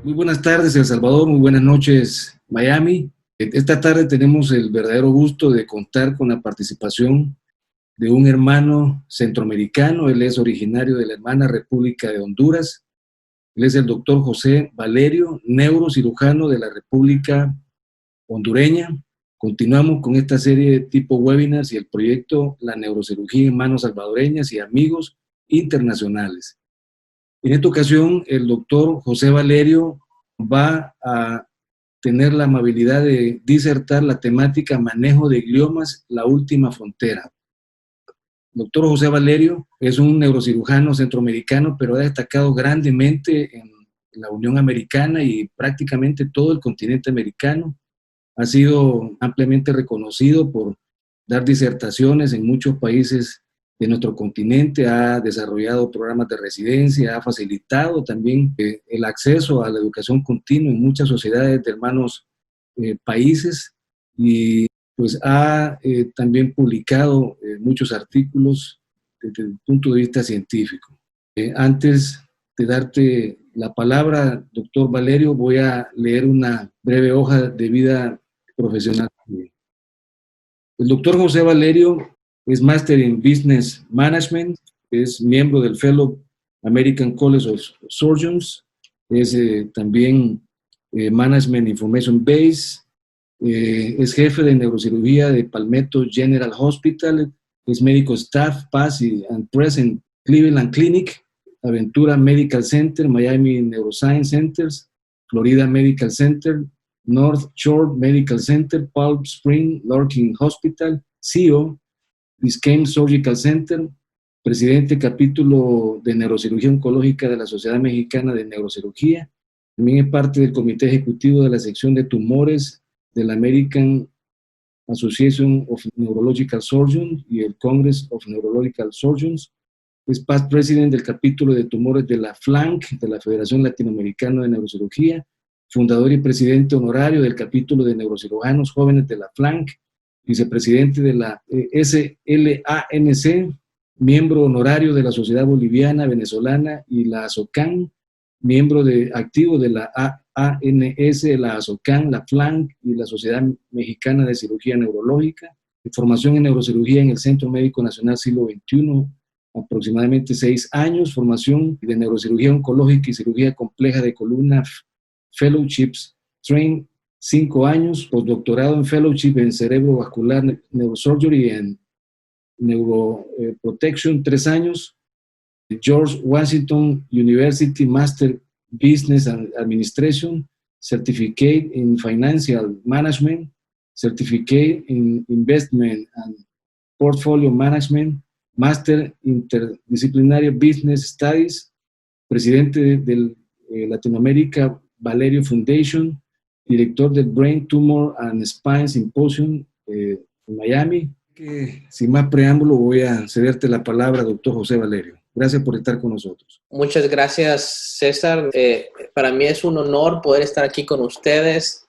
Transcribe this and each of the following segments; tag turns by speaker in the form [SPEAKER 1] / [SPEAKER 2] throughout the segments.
[SPEAKER 1] Muy buenas tardes, El Salvador, muy buenas noches, Miami. Esta tarde tenemos el verdadero gusto de contar con la participación de un hermano centroamericano. Él es originario de la hermana República de Honduras. Él es el doctor José Valerio, neurocirujano de la República Hondureña. Continuamos con esta serie de tipo webinars y el proyecto La Neurocirugía en Manos Salvadoreñas y Amigos Internacionales. En esta ocasión, el doctor José Valerio va a tener la amabilidad de disertar la temática Manejo de gliomas, la última frontera. El doctor José Valerio es un neurocirujano centroamericano, pero ha destacado grandemente en la Unión Americana y prácticamente todo el continente americano. Ha sido ampliamente reconocido por dar disertaciones en muchos países de nuestro continente, ha desarrollado programas de residencia, ha facilitado también el acceso a la educación continua en muchas sociedades de hermanos países y pues ha también publicado muchos artículos desde el punto de vista científico. Antes de darte la palabra, doctor Valerio, voy a leer una breve hoja de vida profesional. El doctor José Valerio es máster en Business Management, es miembro del Fellow American College of Surgeons, es también Management Information Base, es jefe de neurocirugía de Palmetto General Hospital, es médico staff, past and present Cleveland Clinic, Aventura Medical Center, Miami Neuroscience Centers, Florida Medical Center, North Shore Medical Center, Palm Spring Larkin Hospital, CEO, Biscayne Surgical Center, presidente capítulo de neurocirugía oncológica de la Sociedad Mexicana de Neurocirugía. También es parte del comité ejecutivo de la sección de tumores de la American Association of Neurological Surgeons y el Congress of Neurological Surgeons. Es past president del capítulo de tumores de la FLANC, de la Federación Latinoamericana de Neurocirugía, fundador y presidente honorario del capítulo de neurocirujanos jóvenes de la FLANC, vicepresidente de la SLANC, miembro honorario de la Sociedad Boliviana, Venezolana y la ASOCAN, miembro activo de la ANS, la ASOCAN, la FLANC y la Sociedad Mexicana de Cirugía Neurológica, formación en neurocirugía en el Centro Médico Nacional Siglo XXI, aproximadamente 6 años, formación de neurocirugía oncológica y cirugía compleja de columna, fellowships, train 5 años, postdoctorado en fellowship en cerebrovascular neurosurgery y en neuroprotection 3 años, George Washington University Master Business Administration, Certificate in Financial Management, Certificate in Investment and Portfolio Management, Master Interdisciplinary Business Studies, presidente del Latinoamérica Valerio Foundation, director del Brain Tumor and Spine Symposium en Miami. Sin más preámbulo, voy a cederte la palabra, doctor José Valerio. Gracias por estar con nosotros.
[SPEAKER 2] Muchas gracias, César. Para mí es un honor poder estar aquí con ustedes.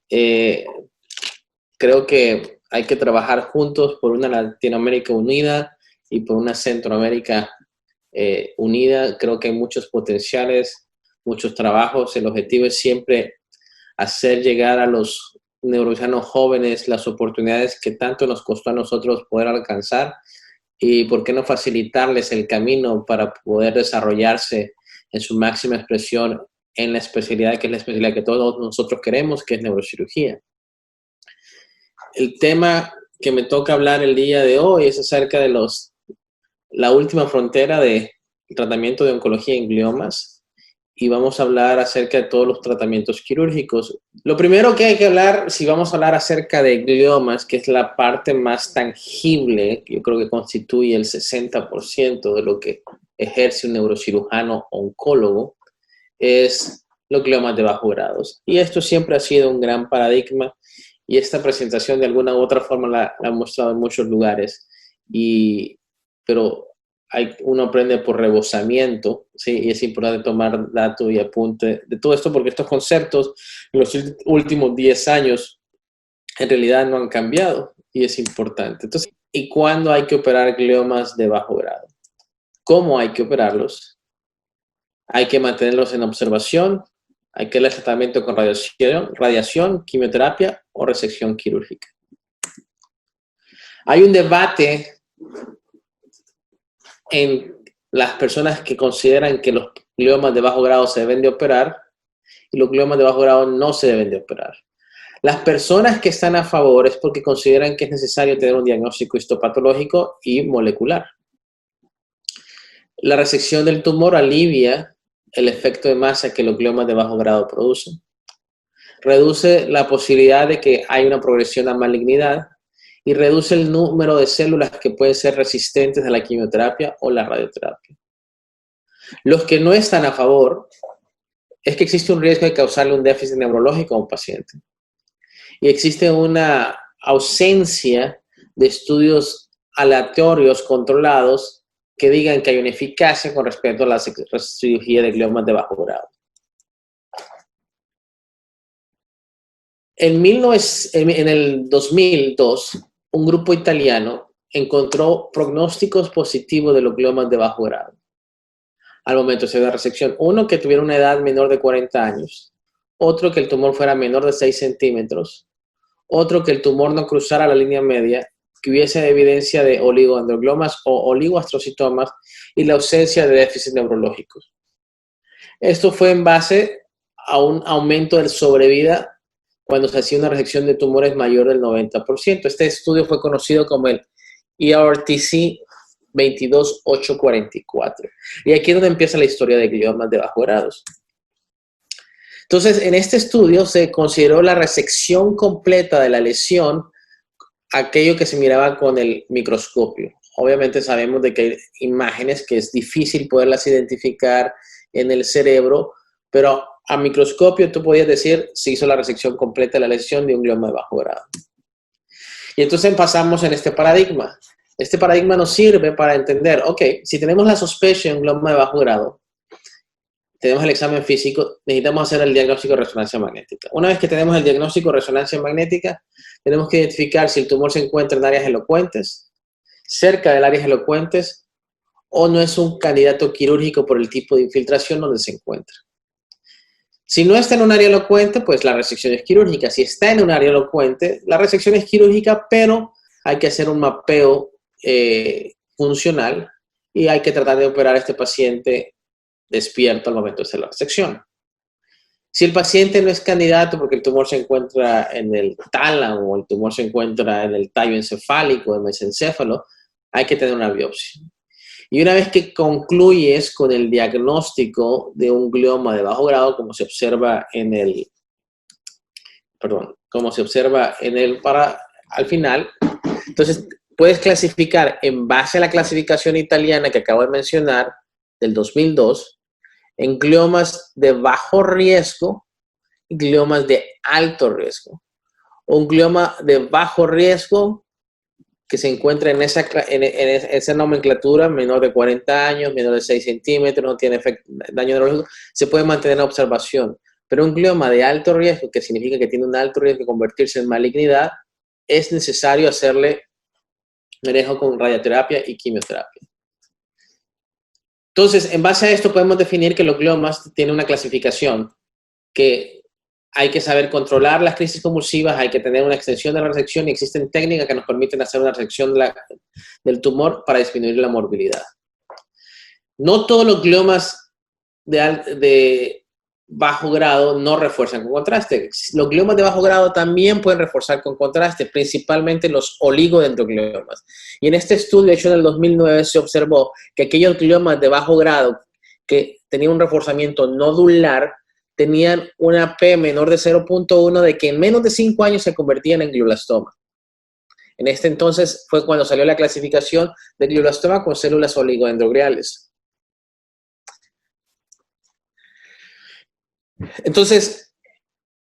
[SPEAKER 2] Creo que hay que trabajar juntos por una Latinoamérica unida y por una Centroamérica unida. Creo que hay muchos potenciales, muchos trabajos. El objetivo es siempre hacer llegar a los neurocirujanos jóvenes las oportunidades que tanto nos costó a nosotros poder alcanzar y por qué no facilitarles el camino para poder desarrollarse en su máxima expresión en la especialidad que es la especialidad que todos nosotros queremos, que es neurocirugía. El tema que me toca hablar el día de hoy es acerca de la última frontera de tratamiento de oncología en gliomas y vamos a hablar acerca de todos los tratamientos quirúrgicos. Lo primero que hay que hablar, si vamos a hablar acerca de gliomas, que es la parte más tangible, yo creo que constituye el 60% de lo que ejerce un neurocirujano oncólogo, es los gliomas de bajo grado. Y esto siempre ha sido un gran paradigma y esta presentación de alguna u otra forma la he mostrado en muchos lugares. Pero uno aprende por rebosamiento, ¿sí? Y es importante tomar datos y apunte de todo esto porque estos conceptos en los últimos 10 años en realidad no han cambiado y es importante. Entonces, ¿y cuándo hay que operar gliomas de bajo grado? ¿Cómo hay que operarlos? Hay que mantenerlos en observación, Hay que darle tratamiento con radiación, quimioterapia o resección quirúrgica. Hay un debate en las personas que consideran que los gliomas de bajo grado se deben de operar y los gliomas de bajo grado no se deben de operar. Las personas que están a favor es porque consideran que es necesario tener un diagnóstico histopatológico y molecular. La resección del tumor alivia el efecto de masa que los gliomas de bajo grado producen. Reduce la posibilidad de que haya una progresión a malignidad y reduce el número de células que pueden ser resistentes a la quimioterapia o la radioterapia. Los que no están a favor es que existe un riesgo de causarle un déficit neurológico a un paciente. Y existe una ausencia de estudios aleatorios controlados que digan que hay una eficacia con respecto a la cirugía de gliomas de bajo grado. En el 2002, un grupo italiano encontró pronósticos positivos de los gliomas de bajo grado al momento de hacer la resección. Uno, que tuviera una edad menor de 40 años. Otro, que el tumor fuera menor de 6 centímetros. Otro, que el tumor no cruzara la línea media, que hubiese evidencia de oligodendrogliomas o oligoastrocitomas y la ausencia de déficits neurológicos. Esto fue en base a un aumento de sobrevida cuando se hacía una resección de tumores mayor del 90%. Este estudio fue conocido como el EORTC 22844. Y aquí es donde empieza la historia de gliomas de bajo grado. Entonces, en este estudio se consideró la resección completa de la lesión, aquello que se miraba con el microscopio. Obviamente sabemos de que hay imágenes que es difícil poderlas identificar en el cerebro, pero a microscopio tú podías decir se hizo la resección completa de la lesión de un glioma de bajo grado. Y entonces pasamos en este paradigma. Este paradigma nos sirve para entender, ok, si tenemos la sospecha de un glioma de bajo grado, tenemos el examen físico, necesitamos hacer el diagnóstico de resonancia magnética. Una vez que tenemos el diagnóstico de resonancia magnética, tenemos que identificar si el tumor se encuentra en áreas elocuentes, cerca del áreas elocuentes, o no es un candidato quirúrgico por el tipo de infiltración donde se encuentra. Si no está en un área elocuente, pues la resección es quirúrgica. Si está en un área elocuente, la resección es quirúrgica, pero hay que hacer un mapeo funcional y hay que tratar de operar a este paciente despierto al momento de hacer la resección. Si el paciente no es candidato porque el tumor se encuentra en el tálamo o el tumor se encuentra en el tallo encefálico, en el mesencéfalo, hay que tener una biopsia. Y una vez que concluyes con el diagnóstico de un glioma de bajo grado, como se observa en el, al final, entonces puedes clasificar en base a la clasificación italiana que acabo de mencionar, del 2002, en gliomas de bajo riesgo y gliomas de alto riesgo. Un glioma de bajo riesgo que se encuentra en esa nomenclatura, menor de 40 años, menor de 6 centímetros, no tiene daño neurológico, se puede mantener en observación. Pero un glioma de alto riesgo, que significa que tiene un alto riesgo de convertirse en malignidad, es necesario hacerle manejo con radioterapia y quimioterapia. Entonces, en base a esto podemos definir que los gliomas tienen una clasificación que hay que saber controlar las crisis convulsivas, hay que tener una extensión de la resección y existen técnicas que nos permiten hacer una resección del tumor para disminuir la morbilidad. No todos los gliomas de bajo grado no refuerzan con contraste. Los gliomas de bajo grado también pueden reforzar con contraste, principalmente los oligodendrogliomas. Y en este estudio hecho en el 2009 se observó que aquellos gliomas de bajo grado que tenían un reforzamiento nodular tenían una P menor de 0.1 de que en menos de 5 años se convertían en glioblastoma. En este entonces fue cuando salió la clasificación de glioblastoma con células oligodendrogliales. Entonces,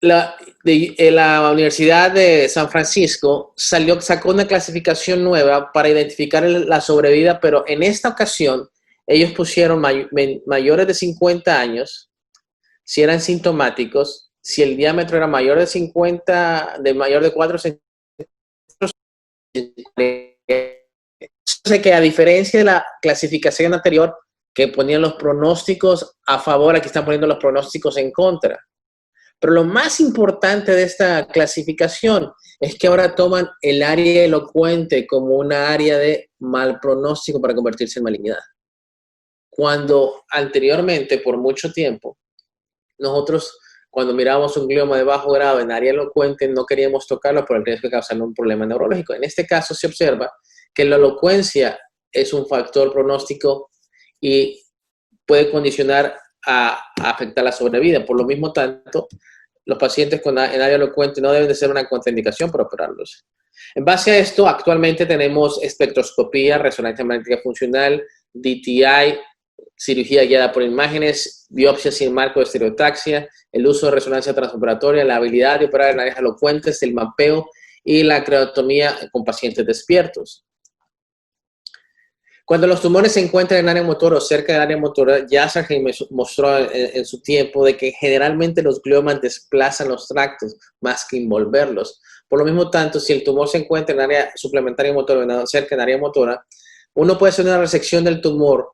[SPEAKER 2] la Universidad de San Francisco sacó una clasificación nueva para identificar la sobrevida, pero en esta ocasión ellos pusieron mayores de 50 años, si eran sintomáticos, si el diámetro era mayor de 4 centímetros. Que a diferencia de la clasificación anterior, que ponían los pronósticos a favor, aquí están poniendo los pronósticos en contra. Pero lo más importante de esta clasificación es que ahora toman el área elocuente como una área de mal pronóstico para convertirse en malignidad. Cuando anteriormente, por mucho tiempo, nosotros cuando mirábamos un glioma de bajo grado en área elocuente no queríamos tocarlo por el riesgo de causar un problema neurológico. En este caso se observa que la elocuencia es un factor pronóstico y puede condicionar a afectar la sobrevida. Por lo mismo tanto, los pacientes en área elocuente no deben de ser una contraindicación para operarlos. En base a esto, actualmente tenemos espectroscopía, resonancia magnética funcional, DTI, cirugía guiada por imágenes, biopsia sin marco de estereotaxia, el uso de resonancia transoperatoria, la habilidad de operar en áreas elocuentes, el mapeo y la creatomía con pacientes despiertos. Cuando los tumores se encuentran en área motora o cerca del área motora, Yazarheim mostró en su tiempo de que generalmente los gliomas desplazan los tractos más que envolverlos. Por lo mismo tanto, si el tumor se encuentra en área suplementaria motora o cerca del área motora, uno puede hacer una resección del tumor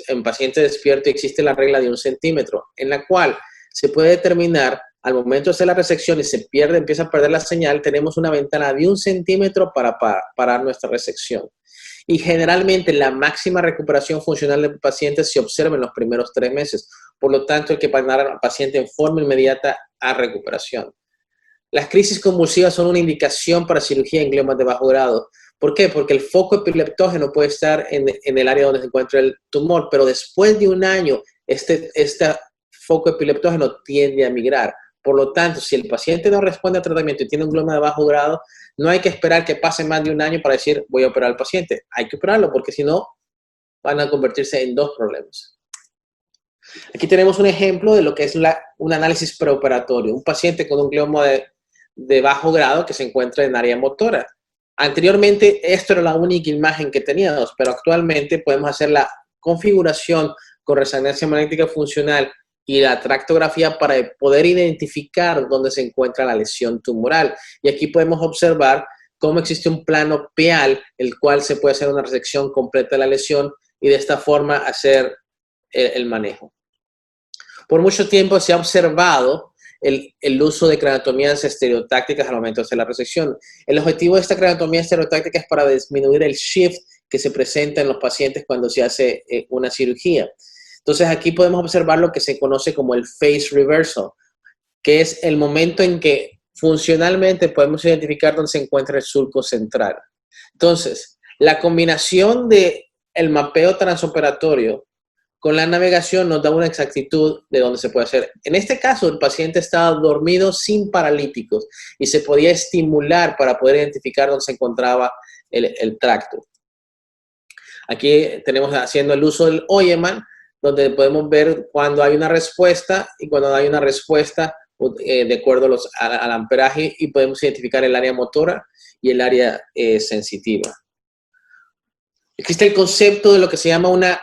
[SPEAKER 2] en paciente despierto y existe la regla de 1 centímetro, en la cual se puede determinar al momento de hacer la resección y se pierde, empieza a perder la señal, tenemos una ventana de 1 centímetro para parar nuestra resección. Y generalmente la máxima recuperación funcional del paciente se observa en los primeros 3 meses. Por lo tanto, hay que parar al paciente en forma inmediata a recuperación. Las crisis convulsivas son una indicación para cirugía en gliomas de bajo grado. ¿Por qué? Porque el foco epileptógeno puede estar en el área donde se encuentra el tumor, pero después de un año, este foco epileptógeno tiende a migrar. Por lo tanto, si el paciente no responde al tratamiento y tiene un glioma de bajo grado, no hay que esperar que pase más de un año para decir voy a operar al paciente. Hay que operarlo porque si no, van a convertirse en 2 problemas. Aquí tenemos un ejemplo de lo que es un análisis preoperatorio. Un paciente con un glioma de bajo grado que se encuentra en área motora. Anteriormente, esto era la única imagen que teníamos, pero actualmente podemos hacer la configuración con resonancia magnética funcional y la tractografía para poder identificar dónde se encuentra la lesión tumoral. Y aquí podemos observar cómo existe un plano PEAL, el cual se puede hacer una resección completa de la lesión y de esta forma hacer el manejo. Por mucho tiempo se ha observado el uso de craniotomías estereotácticas al momento de hacer la resección. El objetivo de esta craniotomía estereotáctica es para disminuir el shift que se presenta en los pacientes cuando se hace una cirugía. Entonces aquí podemos observar lo que se conoce como el phase reversal, que es el momento en que funcionalmente podemos identificar dónde se encuentra el surco central. Entonces, la combinación de el mapeo transoperatorio con la navegación nos da una exactitud de dónde se puede hacer. En este caso, el paciente estaba dormido sin paralíticos y se podía estimular para poder identificar dónde se encontraba el tracto. Aquí tenemos haciendo el uso del Oyeman, donde podemos ver cuando hay una respuesta y cuando hay una respuesta de acuerdo al amperaje y podemos identificar el área motora y el área sensitiva. Existe el concepto de lo que se llama una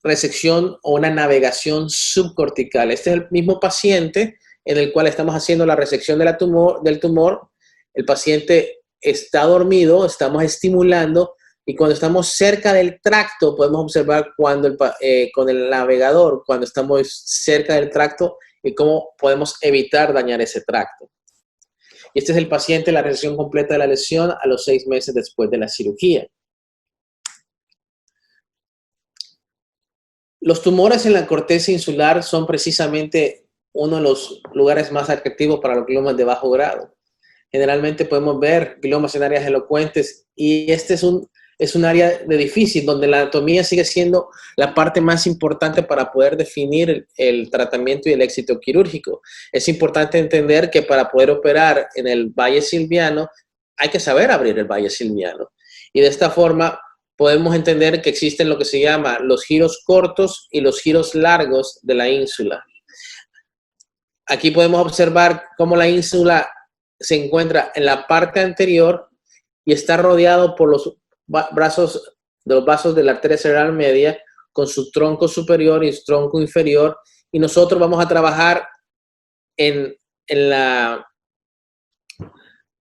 [SPEAKER 2] resección o una navegación subcortical. Este es el mismo paciente en el cual estamos haciendo la resección del tumor. El paciente está dormido, estamos estimulando y cuando estamos cerca del tracto podemos observar cuando con el navegador, cuando estamos cerca del tracto y cómo podemos evitar dañar ese tracto. Y este es el paciente, la resección completa de la lesión a los 6 meses después de la cirugía. Los tumores en la corteza insular son precisamente uno de los lugares más atractivos para los gliomas de bajo grado. Generalmente podemos ver gliomas en áreas elocuentes y este es un área de difícil donde la anatomía sigue siendo la parte más importante para poder definir el tratamiento y el éxito quirúrgico. Es importante entender que para poder operar en el valle silviano hay que saber abrir el valle silviano y de esta forma podemos entender que existen lo que se llama los giros cortos y los giros largos de la ínsula. Aquí podemos observar cómo la ínsula se encuentra en la parte anterior y está rodeado por los vasos de la arteria cerebral media con su tronco superior y su tronco inferior. Y nosotros vamos a trabajar en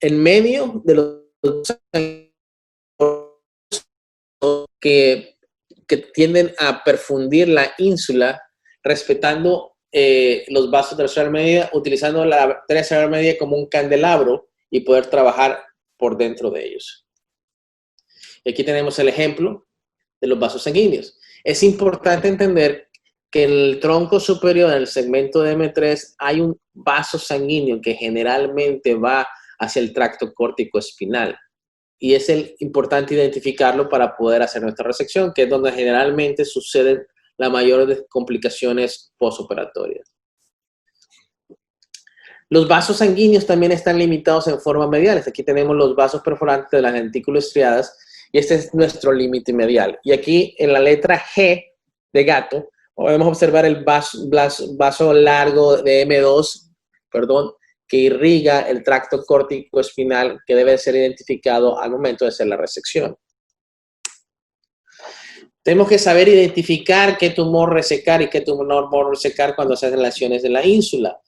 [SPEAKER 2] medio de los que tienden a perfundir la ínsula respetando los vasos de la arteria media utilizando la arteria media como un candelabro y poder trabajar por dentro de ellos. Y aquí tenemos el ejemplo de los vasos sanguíneos. Es importante entender que en el tronco superior, en el segmento de M3, hay un vaso sanguíneo que generalmente va hacia el tracto córtico espinal. Y es importante identificarlo para poder hacer nuestra resección, que es donde generalmente suceden las mayores complicaciones postoperatorias. Los vasos sanguíneos también están limitados en forma mediales. Aquí tenemos los vasos perforantes de las dentículas estriadas y este es nuestro límite medial. Y aquí en la letra G de gato podemos observar el vaso largo de M2, que irriga el tracto córtico espinal que debe ser identificado al momento de hacer la resección. Tenemos que saber identificar qué tumor resecar y qué tumor no resecar cuando se hacen lesiones de la ínsula.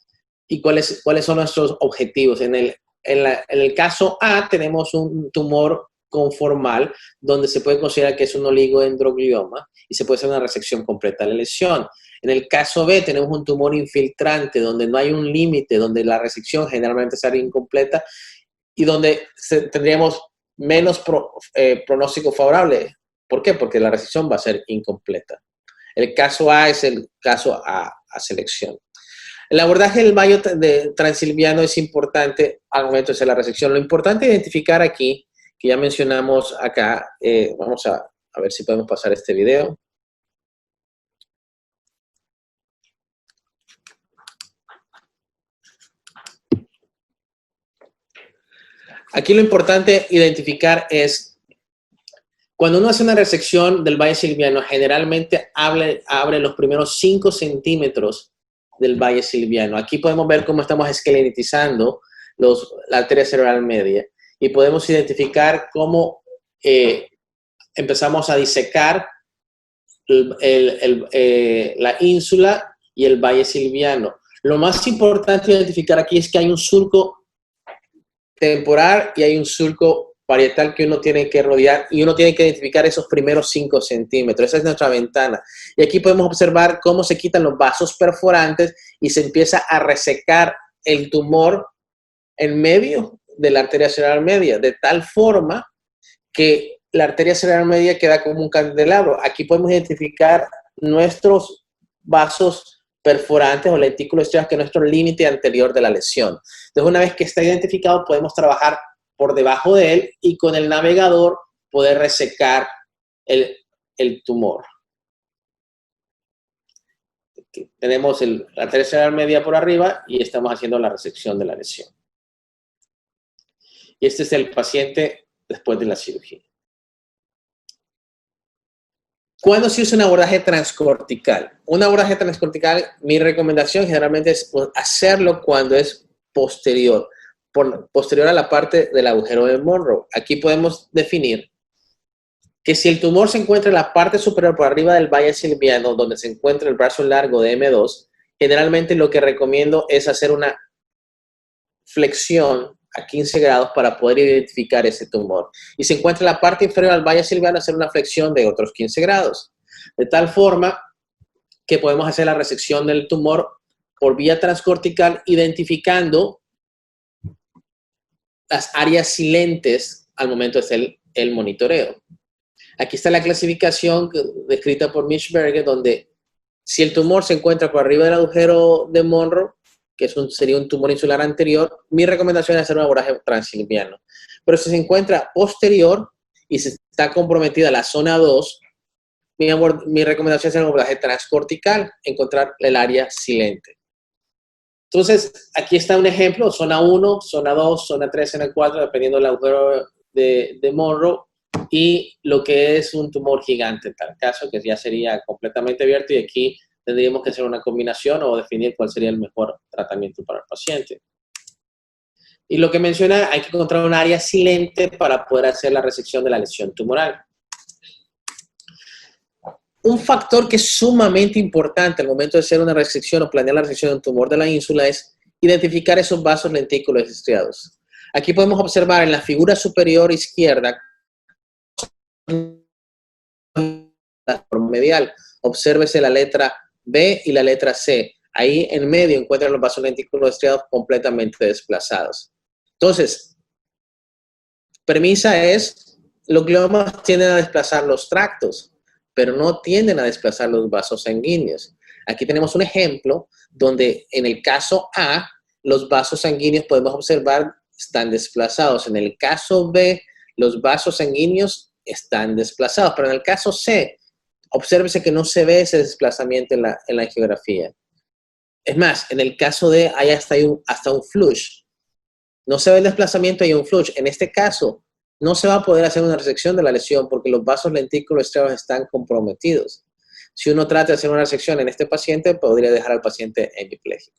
[SPEAKER 2] ¿Y cuáles son nuestros objetivos? En el caso A tenemos un tumor conformal donde se puede considerar que es un oligodendroglioma y se puede hacer una resección completa de la lesión. En el caso B tenemos un tumor infiltrante donde no hay un límite, donde la resección generalmente será incompleta y donde tendríamos menos pronóstico favorable. ¿Por qué? Porque la resección va a ser incompleta. El caso A es el caso a selección. El abordaje del valle transilviano es importante al momento de hacer la resección. Lo importante es identificar aquí, que ya mencionamos acá, vamos a ver si podemos pasar este video. Aquí lo importante identificar es, cuando uno hace una resección del valle silviano, generalmente abre los primeros 5 centímetros del valle silviano. Aquí podemos ver cómo estamos esqueletizando la arteria cerebral media y podemos identificar cómo empezamos a disecar la ínsula y el valle silviano. Lo más importante identificar aquí es que hay un surco temporal y hay un surco parietal que uno tiene que rodear y uno tiene que identificar esos primeros 5 centímetros. Esa es nuestra ventana. Y aquí podemos observar cómo se quitan los vasos perforantes y se empieza a resecar el tumor en medio de la arteria cerebral media, de tal forma que la arteria cerebral media queda como un candelabro. Aquí podemos identificar nuestros vasos perforantes o lentículos estriados, que es nuestro límite anterior de la lesión. Entonces, una vez que está identificado, podemos trabajar por debajo de él y con el navegador poder resecar el tumor. Aquí tenemos la arteria cerebral media por arriba y estamos haciendo la resección de la lesión. Y este es el paciente después de la cirugía. ¿Cuándo se usa un abordaje transcortical? Un abordaje transcortical, mi recomendación generalmente es hacerlo cuando es posterior a la parte del agujero de Monro. Aquí podemos definir que si el tumor se encuentra en la parte superior por arriba del valle silviano, donde se encuentra el brazo largo de M2, generalmente lo que recomiendo es hacer una flexión a 15 grados para poder identificar ese tumor. Y si se encuentra en la parte inferior al valle silviano, hacer una flexión de otros 15 grados. De tal forma que podemos hacer la resección del tumor por vía transcortical, identificando las áreas silentes al momento de hacer el monitoreo. Aquí está la clasificación descrita por Mischberger, donde si el tumor se encuentra por arriba del agujero de Monro, que sería un tumor insular anterior, mi recomendación es hacer un abordaje transilviano. Pero si se encuentra posterior y se está comprometida la zona 2, mi recomendación es hacer un abordaje transcortical, encontrar el área silente. Entonces, aquí está un ejemplo, zona 1, zona 2, zona 3, zona 4, dependiendo del agujero de Monro, y lo que es un tumor gigante en tal caso, que ya sería completamente abierto, y aquí tendríamos que hacer una combinación o definir cuál sería el mejor tratamiento para el paciente. Y lo que menciona, hay que encontrar un área silente para poder hacer la resección de la lesión tumoral. Un factor que es sumamente importante al momento de hacer una resección o planear la resección de un tumor de la ínsula es identificar esos vasos lentículos estriados. Aquí podemos observar en la figura superior izquierda medial. Obsérvese la letra B y la letra C. Ahí en medio encuentran los vasos lentículos estriados completamente desplazados. Entonces, premisa es, los gliomas tienden a desplazar los tractos, pero no tienden a desplazar los vasos sanguíneos. Aquí tenemos un ejemplo donde en el caso A, los vasos sanguíneos podemos observar están desplazados. En el caso B, los vasos sanguíneos están desplazados, pero en el caso C, obsérvese que no se ve ese desplazamiento en la angiografía. Es más, en el caso D hay hasta un flush. No se ve el desplazamiento, hay un flush. En este caso, no se va a poder hacer una resección de la lesión porque los vasos lentículos estriados están comprometidos. Si uno trata de hacer una resección en este paciente, podría dejar al paciente hemipléjico.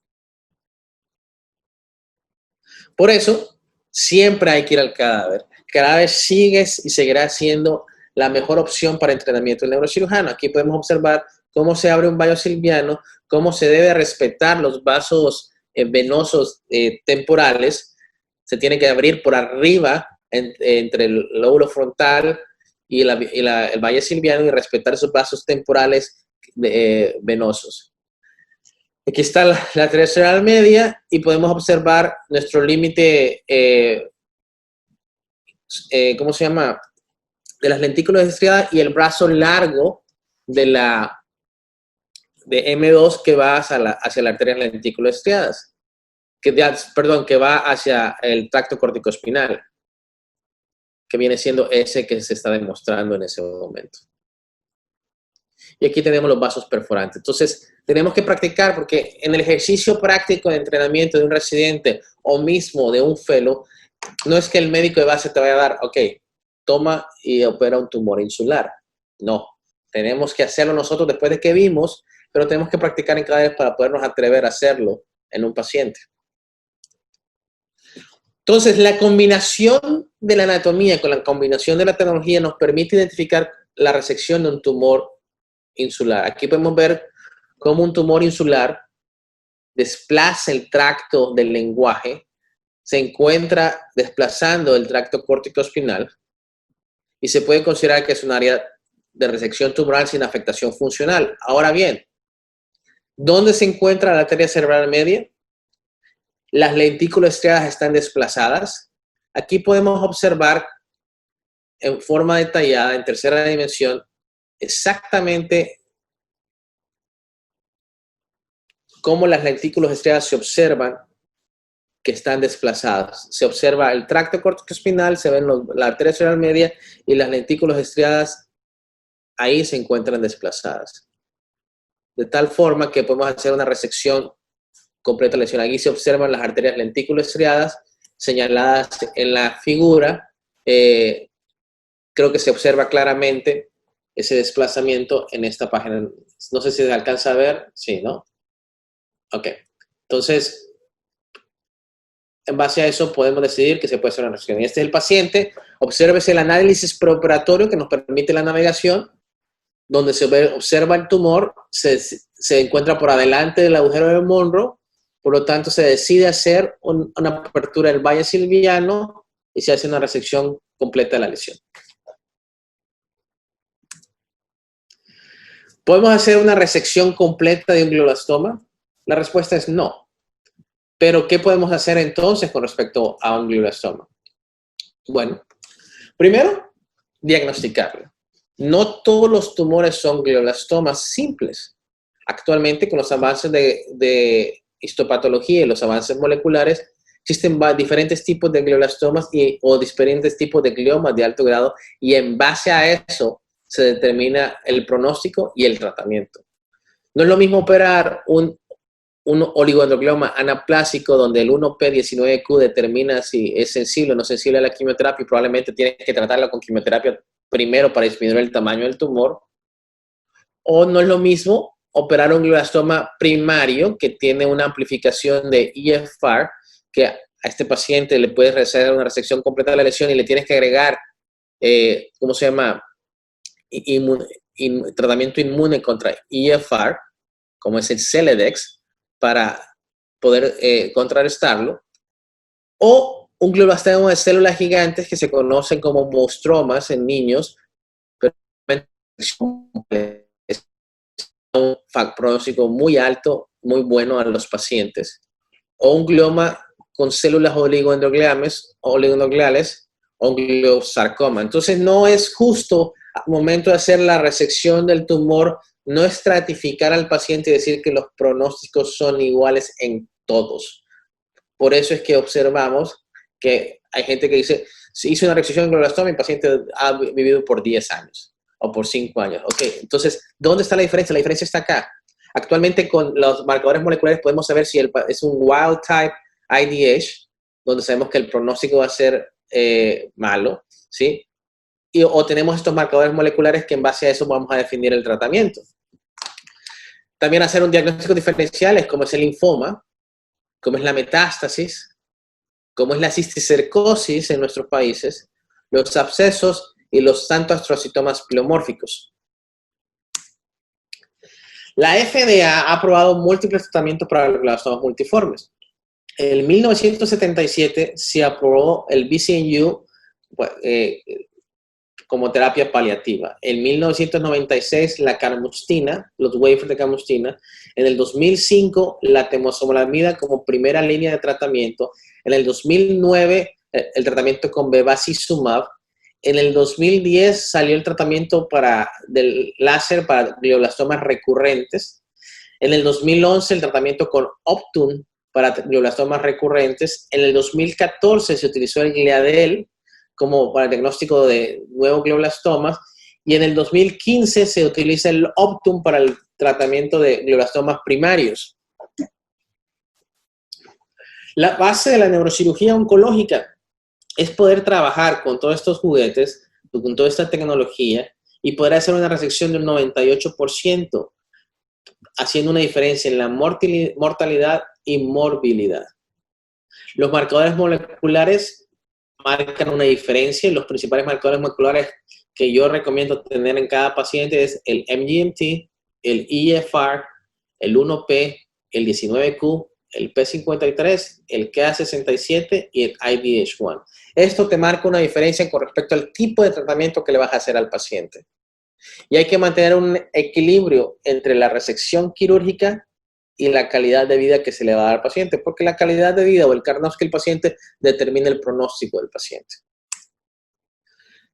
[SPEAKER 2] Por eso, siempre hay que ir al cadáver. El cadáver sigue y seguirá siendo la mejor opción para entrenamiento del neurocirujano. Aquí podemos observar cómo se abre un vaso silviano, cómo se debe respetar los vasos venosos temporales. Se tiene que abrir por arriba entre el lóbulo frontal y el valle silviano y respetar esos vasos temporales venosos. Aquí está la arteria cerebral media y podemos observar nuestro límite, ¿cómo se llama? De las lentículas estriadas y el brazo largo de M2 que va hacia la arteria lentículas estriadas, que va hacia el tracto corticoespinal, que viene siendo ese que se está demostrando en ese momento. Y aquí tenemos los vasos perforantes. Entonces, tenemos que practicar porque en el ejercicio práctico de entrenamiento de un residente o mismo de un fellow, no es que el médico de base te vaya a dar, ok, toma y opera un tumor insular. No, tenemos que hacerlo nosotros después de que vimos, pero tenemos que practicar en cada vez para podernos atrever a hacerlo en un paciente. Entonces, la combinación de la anatomía con la combinación de la tecnología nos permite identificar la resección de un tumor insular. Aquí podemos ver cómo un tumor insular desplaza el tracto del lenguaje, se encuentra desplazando el tracto córtico-espinal y se puede considerar que es un área de resección tumoral sin afectación funcional. Ahora bien, ¿dónde se encuentra la arteria cerebral media? Las lentículas estriadas están desplazadas. Aquí podemos observar en forma detallada, en tercera dimensión, exactamente cómo las lentículas estriadas se observan que están desplazadas. Se observa el tracto corticoespinal, se ven la arteria cerebral media y las lentículas estriadas ahí se encuentran desplazadas. De tal forma que podemos hacer una resección completa de la lesión. Aquí se observan las arterias lentículas estriadas señaladas en la figura. Creo que se observa claramente ese desplazamiento en esta página. No sé si se alcanza a ver. Sí, ¿no? Ok. Entonces, en base a eso podemos decidir que se puede hacer una resección. Y este es el paciente. Obsérvese el análisis preoperatorio que nos permite la navegación, donde se observa el tumor, se encuentra por adelante del agujero de Monroe, por lo tanto se decide hacer una apertura del valle silviano y se hace una resección completa de la lesión. ¿Podemos hacer una resección completa de un glioblastoma? La respuesta es no. Pero, ¿qué podemos hacer entonces con respecto a un glioblastoma? Bueno, primero, diagnosticarlo. No todos los tumores son glioblastomas simples. Actualmente, con los avances de histopatología y los avances moleculares, existen diferentes tipos de glioblastomas o diferentes tipos de gliomas de alto grado, y en base a eso se determina el pronóstico y el tratamiento. No es lo mismo operar un oligodendroglioma anaplásico donde el 1P19Q determina si es sensible o no sensible a la quimioterapia y probablemente tienes que tratarla con quimioterapia primero para disminuir el tamaño del tumor. O no es lo mismo operar un glioblastoma primario que tiene una amplificación de EGFR, que a este paciente le puedes hacer una resección completa de la lesión y le tienes que agregar, ¿cómo se llama? Tratamiento inmune contra EGFR, como es el Celedex, para poder contrarrestarlo, o un glioblastoma de células gigantes que se conocen como monstruomas en niños, pero es un pronóstico muy alto muy bueno a los pacientes, o un glioma con células oligoendoteliales o un gliosarcoma. Entonces, no es justo al momento de hacer la resección del tumor no estratificar al paciente y decir que los pronósticos son iguales en todos. Por eso es que observamos que hay gente que dice, si hice una resección en glioblastoma, mi paciente ha vivido por 10 años o por 5 años. Ok, entonces, ¿dónde está la diferencia? La diferencia está acá. Actualmente con los marcadores moleculares podemos saber si es un wild type IDH, donde sabemos que el pronóstico va a ser malo, ¿sí? O tenemos estos marcadores moleculares que en base a eso vamos a definir el tratamiento. También hacer un diagnóstico diferencial, como es el linfoma, como es la metástasis, como es la cisticercosis en nuestros países, los abscesos y los santoastrocitomas pleomórficos. La FDA ha aprobado múltiples tratamientos para los glioblastomas multiformes. En 1977 se aprobó el BCNU como terapia paliativa. En 1996 la carmustina, los wafers de carmustina. En el 2005 la temozolomida como primera línea de tratamiento. En el 2009 el tratamiento con bevacizumab. En el 2010 salió el tratamiento del láser para glioblastomas recurrentes. En el 2011 el tratamiento con Optune para glioblastomas recurrentes. En el 2014 se utilizó el Gliadel como para el diagnóstico de nuevos glioblastomas. Y en el 2015 se utiliza el Optune para el tratamiento de glioblastomas primarios. La base de la neurocirugía oncológica es poder trabajar con todos estos juguetes, con toda esta tecnología y poder hacer una resección del 98%, haciendo una diferencia en la mortalidad y morbilidad. Los marcadores moleculares marcan una diferencia y los principales marcadores moleculares que yo recomiendo tener en cada paciente es el MGMT, el EGFR, el 1P, el 19Q, el P53, el Ka67 y el IDH1. Esto te marca una diferencia con respecto al tipo de tratamiento que le vas a hacer al paciente. Y hay que mantener un equilibrio entre la resección quirúrgica y la calidad de vida que se le va a dar al paciente, porque la calidad de vida o el pronóstico del paciente determina el pronóstico del paciente.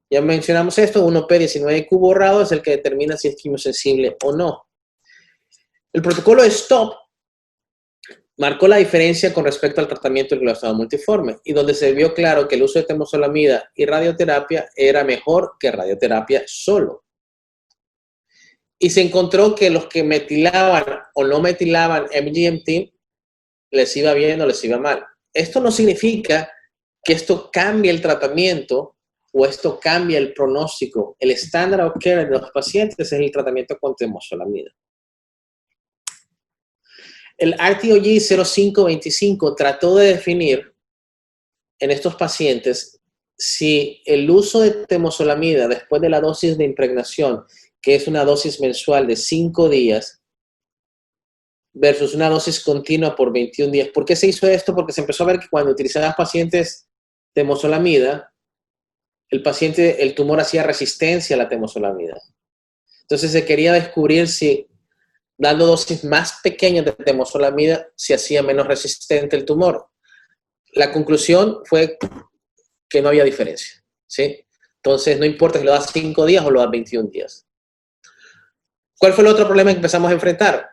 [SPEAKER 2] Ya mencionamos esto, 1P19Q borrado es el que determina si es quimiosensible o no. El protocolo de STOP marcó la diferencia con respecto al tratamiento del glioblastoma multiforme y donde se vio claro que el uso de temozolomida y radioterapia era mejor que radioterapia solo. Y se encontró que los que metilaban o no metilaban MGMT les iba bien o les iba mal. Esto no significa que esto cambie el tratamiento o esto cambie el pronóstico. El estándar of care de los pacientes es el tratamiento con temozolomida. El RTOG 0525 trató de definir en estos pacientes si el uso de temozolomida después de la dosis de impregnación, que es una dosis mensual de 5 días, versus una dosis continua por 21 días. ¿Por qué se hizo esto? Porque se empezó a ver que cuando utilizaban pacientes temozolomida, el tumor hacía resistencia a la temozolomida. Entonces se quería descubrir si dando dosis más pequeñas de temozolomida se hacía menos resistente el tumor. La conclusión fue que no había diferencia, ¿sí? Entonces no importa si lo das 5 días o lo das 21 días. ¿Cuál fue el otro problema que empezamos a enfrentar?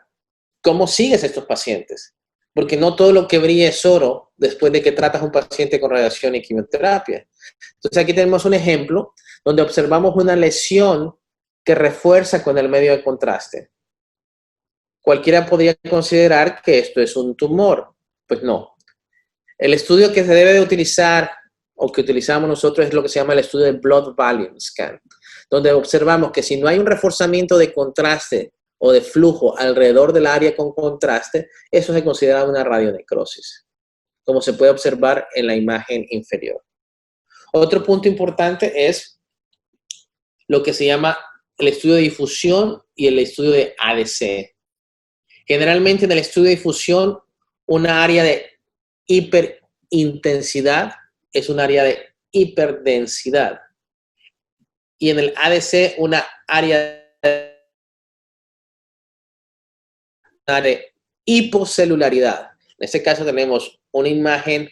[SPEAKER 2] ¿Cómo sigues a estos pacientes? Porque no todo lo que brilla es oro después de que tratas a un paciente con radiación y quimioterapia. Entonces aquí tenemos un ejemplo donde observamos una lesión que refuerza con el medio de contraste. Cualquiera podría considerar que esto es un tumor. Pues no. El estudio que se debe de utilizar o que utilizamos nosotros es lo que se llama el estudio de Blood Volume Scan, donde observamos que si no hay un reforzamiento de contraste o de flujo alrededor del área con contraste, eso se considera una radionecrosis, como se puede observar en la imagen inferior. Otro punto importante es lo que se llama el estudio de difusión y el estudio de ADC. Generalmente en el estudio de difusión, una área de hiperintensidad es un área de hiperdensidad. Y en el ADC, una área de hipocelularidad. En este caso tenemos una imagen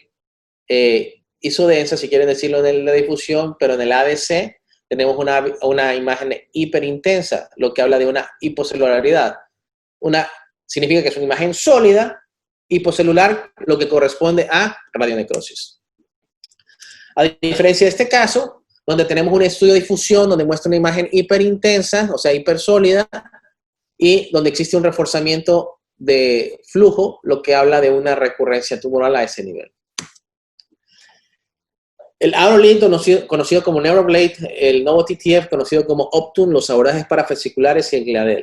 [SPEAKER 2] isodensa, si quieren decirlo en la difusión, pero en el ADC tenemos una imagen hiperintensa, lo que habla de una hipocelularidad. Significa que es una imagen sólida, hipocelular, lo que corresponde a radionecrosis. A diferencia de este caso, donde tenemos un estudio de difusión donde muestra una imagen hiperintensa, o sea, hipersólida, y donde existe un reforzamiento de flujo, lo que habla de una recurrencia tumoral a ese nivel. El Aurolink, conocido como Neuroblade, el Novo TTF, conocido como Optune, los abordajes parafasciculares y el Gliadel.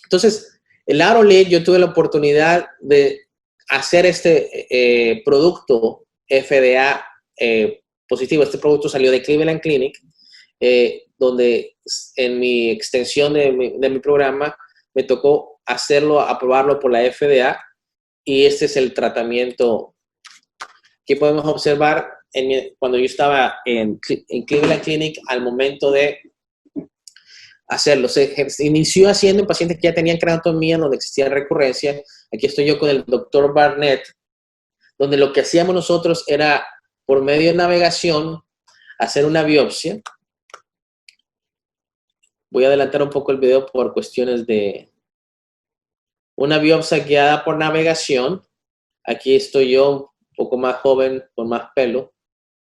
[SPEAKER 2] Entonces, el Aurolink, yo tuve la oportunidad de hacer este producto FDA positivo. Este producto salió de Cleveland Clinic, donde en mi extensión de mi programa me tocó aprobarlo por la FDA, y este es el tratamiento que podemos observar cuando yo estaba en Cleveland Clinic al momento de hacerlo. Se inició haciendo en pacientes que ya tenían craniostomía, donde existía recurrencia. Aquí estoy yo con el doctor Barnett, donde lo que hacíamos nosotros era, por medio de navegación, hacer una biopsia. Voy a adelantar un poco el video por cuestiones de una biopsia guiada por navegación. Aquí estoy yo, un poco más joven, con más pelo.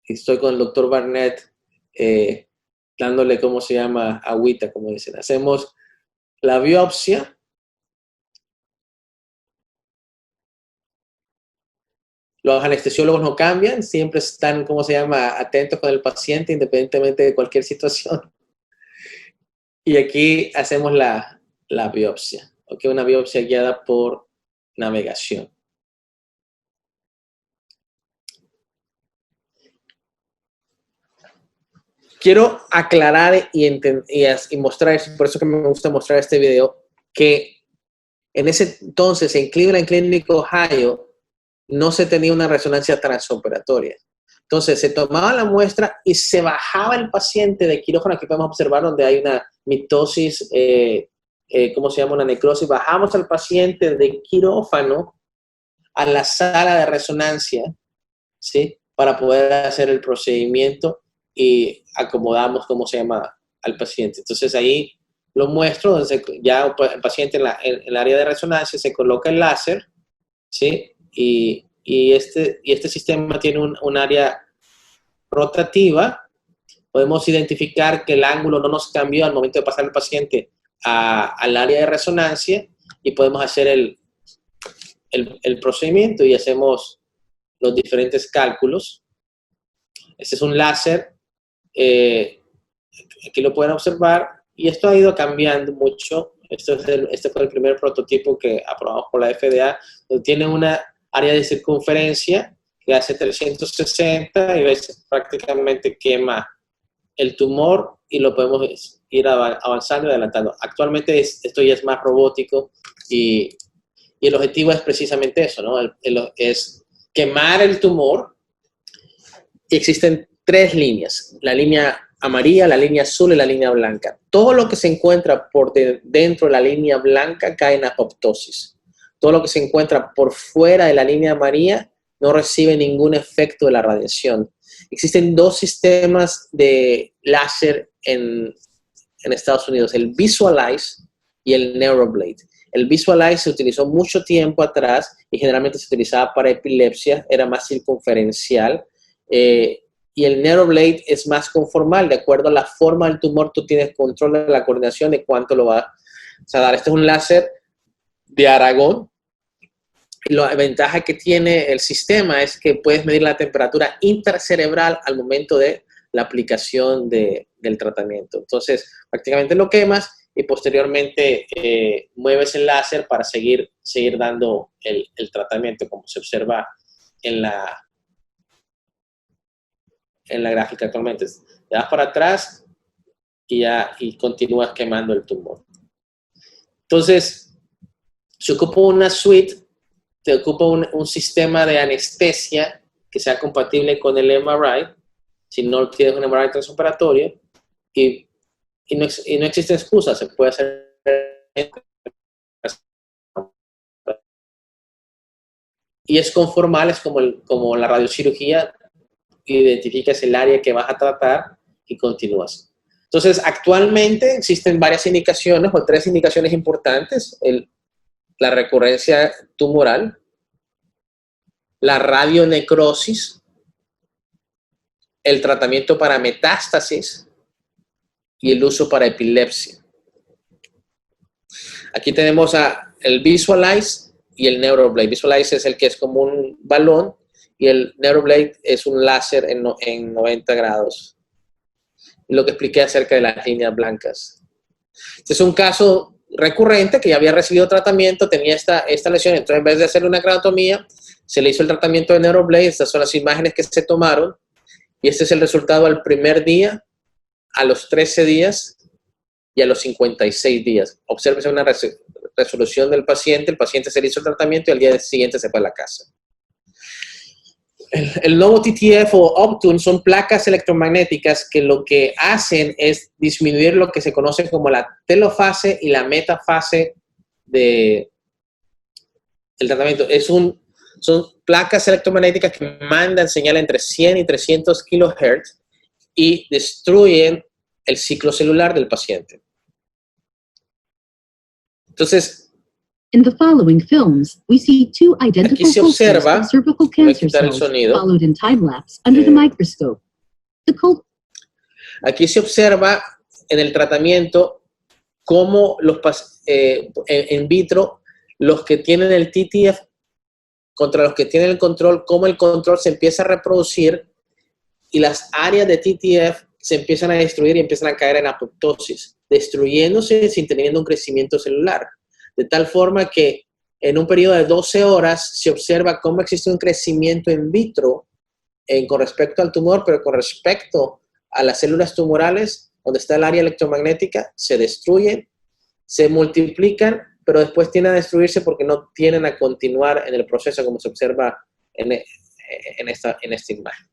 [SPEAKER 2] Estoy con el doctor Barnett, dándole, ¿cómo se llama? Agüita, como dicen. Hacemos la biopsia. Los anestesiólogos no cambian, siempre están, ¿cómo se llama?, atentos con el paciente, independientemente de cualquier situación. Y aquí hacemos la biopsia, ¿ok? Una biopsia guiada por navegación. Quiero aclarar y mostrar, por eso que me gusta mostrar este video, que en ese entonces en Cleveland Clinic, Ohio, no se tenía una resonancia transoperatoria. Entonces se tomaba la muestra y se bajaba el paciente de quirófano. Aquí podemos observar donde hay una mitosis, ¿cómo se llama? Una necrosis. Bajamos al paciente de quirófano a la sala de resonancia, ¿sí?, para poder hacer el procedimiento, y acomodamos, ¿cómo se llama?, al paciente. Entonces ahí lo muestro, donde ya el paciente en el área de resonancia se coloca el láser, ¿sí? Y este sistema tiene un área rotativa. Podemos identificar que el ángulo no nos cambió al momento de pasar el paciente al área de resonancia, y podemos hacer el procedimiento y hacemos los diferentes cálculos. Este es un láser. Aquí lo pueden observar, y esto ha ido cambiando mucho. Este fue el primer prototipo que aprobamos por la FDA, donde tiene una área de circunferencia que hace 360 y prácticamente quema el tumor, y lo podemos ir avanzando y adelantando. Actualmente esto ya es más robótico, y el objetivo es precisamente eso, ¿no? Es quemar el tumor. Y existen tres líneas: la línea amarilla, la línea azul y la línea blanca. Todo lo que se encuentra por dentro de la línea blanca cae en apoptosis. Todo lo que se encuentra por fuera de la línea amarilla no recibe ningún efecto de la radiación. Existen dos sistemas de láser en Estados Unidos: el Visualize y el Neuroblade. El Visualize se utilizó mucho tiempo atrás y generalmente se utilizaba para epilepsia, era más circunferencial. Y el Neuroblade es más conformal. De acuerdo a la forma del tumor, tú tienes control de la coordinación de cuánto lo vas a dar. Este es un láser de Aragón. La ventaja que tiene el sistema es que puedes medir la temperatura intracerebral al momento de la aplicación del tratamiento. Entonces, prácticamente lo quemas y posteriormente mueves el láser para seguir dando el tratamiento, como se observa en la gráfica actualmente. Te das para atrás y continúas quemando el tumor. Entonces, se ocupa una suite, te ocupa un sistema de anestesia que sea compatible con el MRI, si no tienes un MRI transoperatorio, y no existe excusa, se puede hacer y es conformal, es como la radiocirugía, identificas el área que vas a tratar y continúas. Entonces, actualmente existen varias indicaciones o 3 indicaciones importantes: la recurrencia tumoral, la radionecrosis, el tratamiento para metástasis y el uso para epilepsia. Aquí tenemos el Visualize y el NeuroBlade. Visualize es el que es como un balón y el NeuroBlade es un láser en 90 grados. Lo que expliqué acerca de las líneas blancas. Este es un caso recurrente que ya había recibido tratamiento, tenía esta lesión, entonces en vez de hacerle una craneotomía, se le hizo el tratamiento de NeuroBlade. Estas son las imágenes que se tomaron y este es el resultado al primer día, a los 13 días y a los 56 días. Obsérvese una resolución del paciente, el paciente se le hizo el tratamiento y al día siguiente se fue a la casa. El nuevo TTF o Optune son placas electromagnéticas que lo que hacen es disminuir lo que se conoce como la telofase y la metafase del tratamiento. Son placas electromagnéticas que mandan señal entre 100 y 300 kHz y destruyen el ciclo celular del paciente. Entonces,
[SPEAKER 3] in the following films, we see 2 identical cultures of cervical cancer cells followed in time-lapse under the microscope.
[SPEAKER 2] Aquí se observa en el tratamiento cómo en vitro los que tienen el TTF contra los que tienen el control, cómo el control se empieza a reproducir y las áreas de TTF se empiezan a destruir y empiezan a caer en apoptosis, destruyéndose sin teniendo un crecimiento celular. De tal forma que en un periodo de 12 horas se observa cómo existe un crecimiento in vitro con respecto al tumor, pero con respecto a las células tumorales, donde está el área electromagnética, se destruyen, se multiplican, pero después tienden a destruirse porque no tienden a continuar en el proceso, como se observa en esta imagen.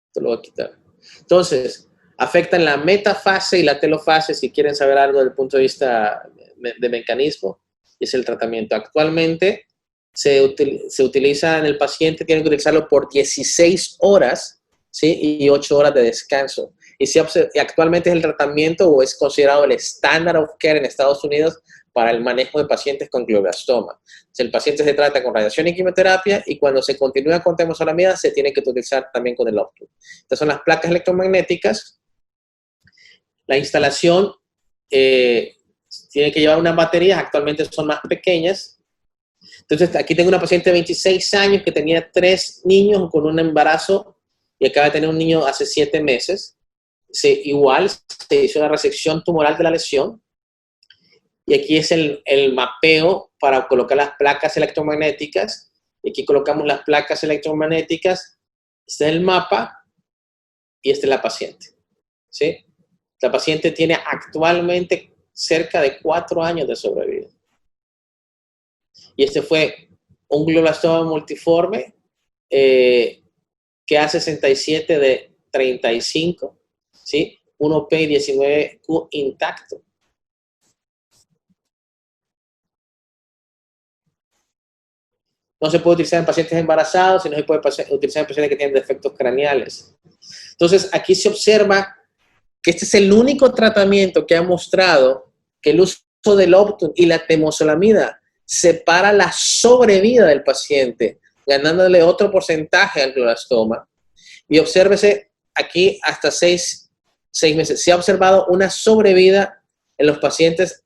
[SPEAKER 2] Esto lo voy a quitar. Entonces, afectan la metafase y la telofase, si quieren saber algo desde el punto de vista de mecanismo, es el tratamiento. Actualmente se utiliza en el paciente, tienen que utilizarlo por 16 horas, ¿sí? Y 8 horas de descanso. Y actualmente es el tratamiento o es considerado el standard of care en Estados Unidos para el manejo de pacientes con glioblastoma. El paciente se trata con radiación y quimioterapia y cuando se continúa con temozolomida se tiene que utilizar también con el Optune. Estas son las placas electromagnéticas. La instalación tiene que llevar unas baterías, actualmente son más pequeñas. Entonces aquí tengo una paciente de 26 años que tenía 3 niños con un embarazo y acaba de tener un niño hace 7 meses. Igual se hizo la resección tumoral de la lesión. Y aquí es el mapeo para colocar las placas electromagnéticas. Y aquí colocamos las placas electromagnéticas. Este es el mapa y esta es la paciente. ¿Sí? La paciente tiene actualmente cerca de 4 años de sobrevida. Y este fue un glioblastoma multiforme que hace 67 de 35, ¿sí? 1P19Q intacto. No se puede utilizar en pacientes embarazados y no se puede utilizar en pacientes que tienen defectos craneales. Entonces, aquí se observa que este es el único tratamiento que ha mostrado que el uso del Optune y la temozolomida separa la sobrevida del paciente, ganándole otro porcentaje al glioblastoma. Y obsérvese aquí hasta 6 meses. Se ha observado una sobrevida en los pacientes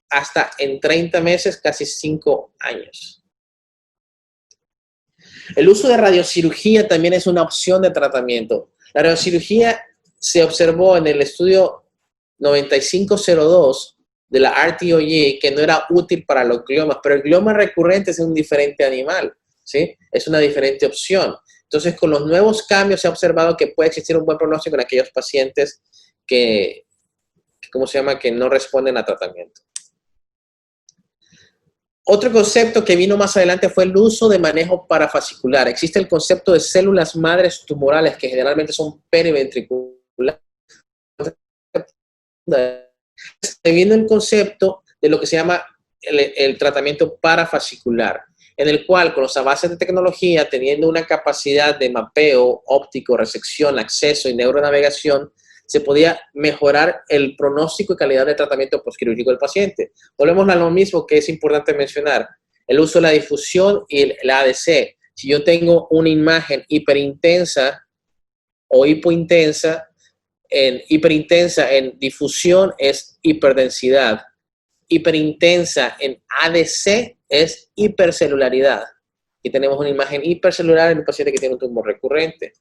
[SPEAKER 2] hasta en 30 meses, casi 5 años. El uso de radiocirugía también es una opción de tratamiento. La radiocirugía se observó en el estudio 9502 de la RTOJ que no era útil para los gliomas, pero el glioma recurrente es un diferente animal, ¿sí? Es una diferente opción. Entonces, con los nuevos cambios se ha observado que puede existir un buen pronóstico en aquellos pacientes que no responden a tratamiento. Otro concepto que vino más adelante fue el uso de manejo parafascicular. Existe el concepto de células madres tumorales que generalmente son periventriculares. viene el concepto de lo que se llama el tratamiento parafascicular, en el cual con los avances de tecnología, teniendo una capacidad de mapeo óptico, resección, acceso y neuronavegación, se podía mejorar el pronóstico y calidad de tratamiento postquirúrgico del paciente. Volvemos a lo mismo que es importante mencionar, el uso de la difusión y la ADC. Si yo tengo una imagen hiperintensa o hipointensa, hiperintensa en difusión es hiperdensidad, hiperintensa en ADC es hipercelularidad. Y tenemos una imagen hipercelular en un paciente que tiene un tumor recurrente.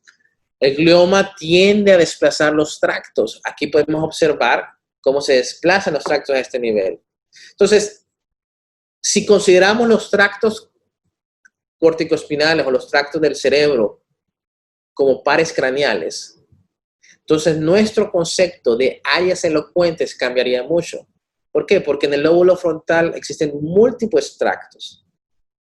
[SPEAKER 2] El glioma tiende a desplazar los tractos. Aquí podemos observar cómo se desplazan los tractos a este nivel. Entonces, si consideramos los tractos corticoespinales o los tractos del cerebro como pares craneales, entonces nuestro concepto de áreas elocuentes cambiaría mucho. ¿Por qué? Porque en el lóbulo frontal existen múltiples tractos.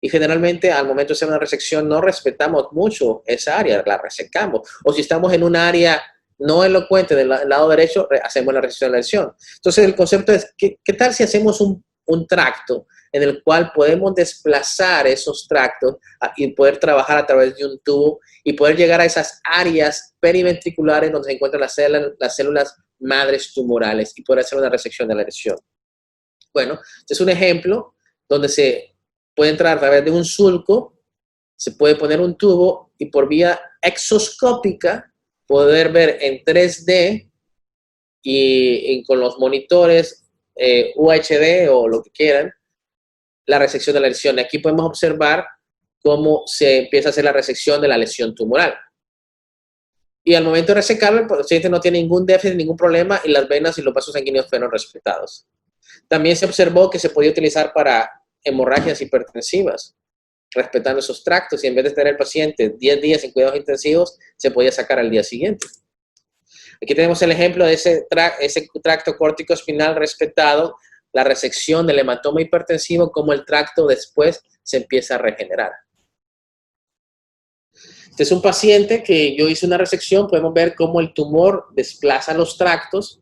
[SPEAKER 2] Y generalmente al momento de hacer una resección no respetamos mucho esa área, la resecamos. O si estamos en un área no elocuente del lado derecho, hacemos la resección de la lesión. Entonces el concepto es, ¿qué tal si hacemos un tracto en el cual podemos desplazar esos tractos y poder trabajar a través de un tubo y poder llegar a esas áreas periventriculares donde se encuentran las células madres tumorales y poder hacer una resección de la lesión? Bueno, este es un ejemplo donde se puede entrar a través de un surco, se puede poner un tubo y por vía exoscópica poder ver en 3D y con los monitores UHD o lo que quieran, la resección de la lesión. Aquí podemos observar cómo se empieza a hacer la resección de la lesión tumoral. Y al momento de resecarlo, el paciente no tiene ningún déficit, ningún problema y las venas y los vasos sanguíneos fueron respetados. También se observó que se podía utilizar para hemorragias hipertensivas, respetando esos tractos, y en vez de tener el paciente 10 días en cuidados intensivos, se podía sacar al día siguiente. Aquí tenemos el ejemplo de ese tracto córtico-espinal respetado, la resección del hematoma hipertensivo, cómo el tracto después se empieza a regenerar. Este es un paciente que yo hice una resección, podemos ver cómo el tumor desplaza los tractos,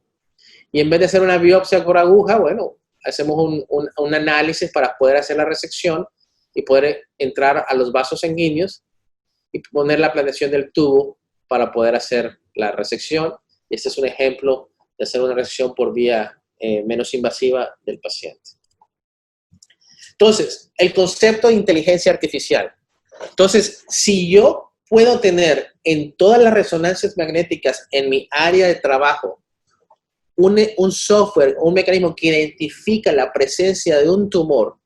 [SPEAKER 2] y en vez de hacer una biopsia por aguja, bueno, hacemos un análisis para poder hacer la resección y poder entrar a los vasos sanguíneos y poner la planeación del tubo para poder hacer la resección. Y este es un ejemplo de hacer una resección por vía menos invasiva del paciente. Entonces, el concepto de inteligencia artificial. Entonces, si yo puedo tener en todas las resonancias magnéticas en mi área de trabajo un software, un mecanismo que identifica la presencia de un tumor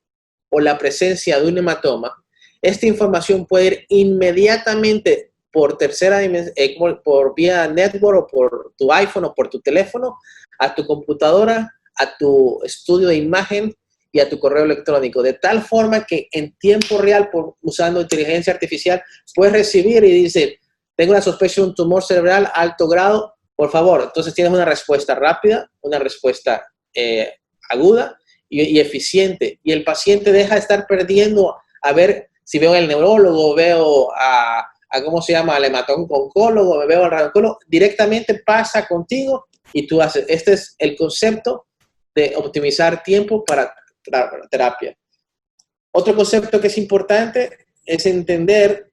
[SPEAKER 2] o la presencia de un hematoma, esta información puede ir inmediatamente por tercera dimensión, por vía network o por tu iPhone o por tu teléfono, a tu computadora, a tu estudio de imagen y a tu correo electrónico, de tal forma que en tiempo real, usando inteligencia artificial, puedes recibir y dice, tengo la sospecha de un tumor cerebral alto grado, por favor. Entonces tienes una respuesta rápida, una respuesta aguda y eficiente. Y el paciente deja de estar perdiendo a ver si veo al neurólogo, veo a ¿cómo se llama? Al hemato-oncólogo, me veo al radiólogo. Directamente pasa contigo y tú haces. Este es el concepto de optimizar tiempo para terapia. Otro concepto que es importante es entender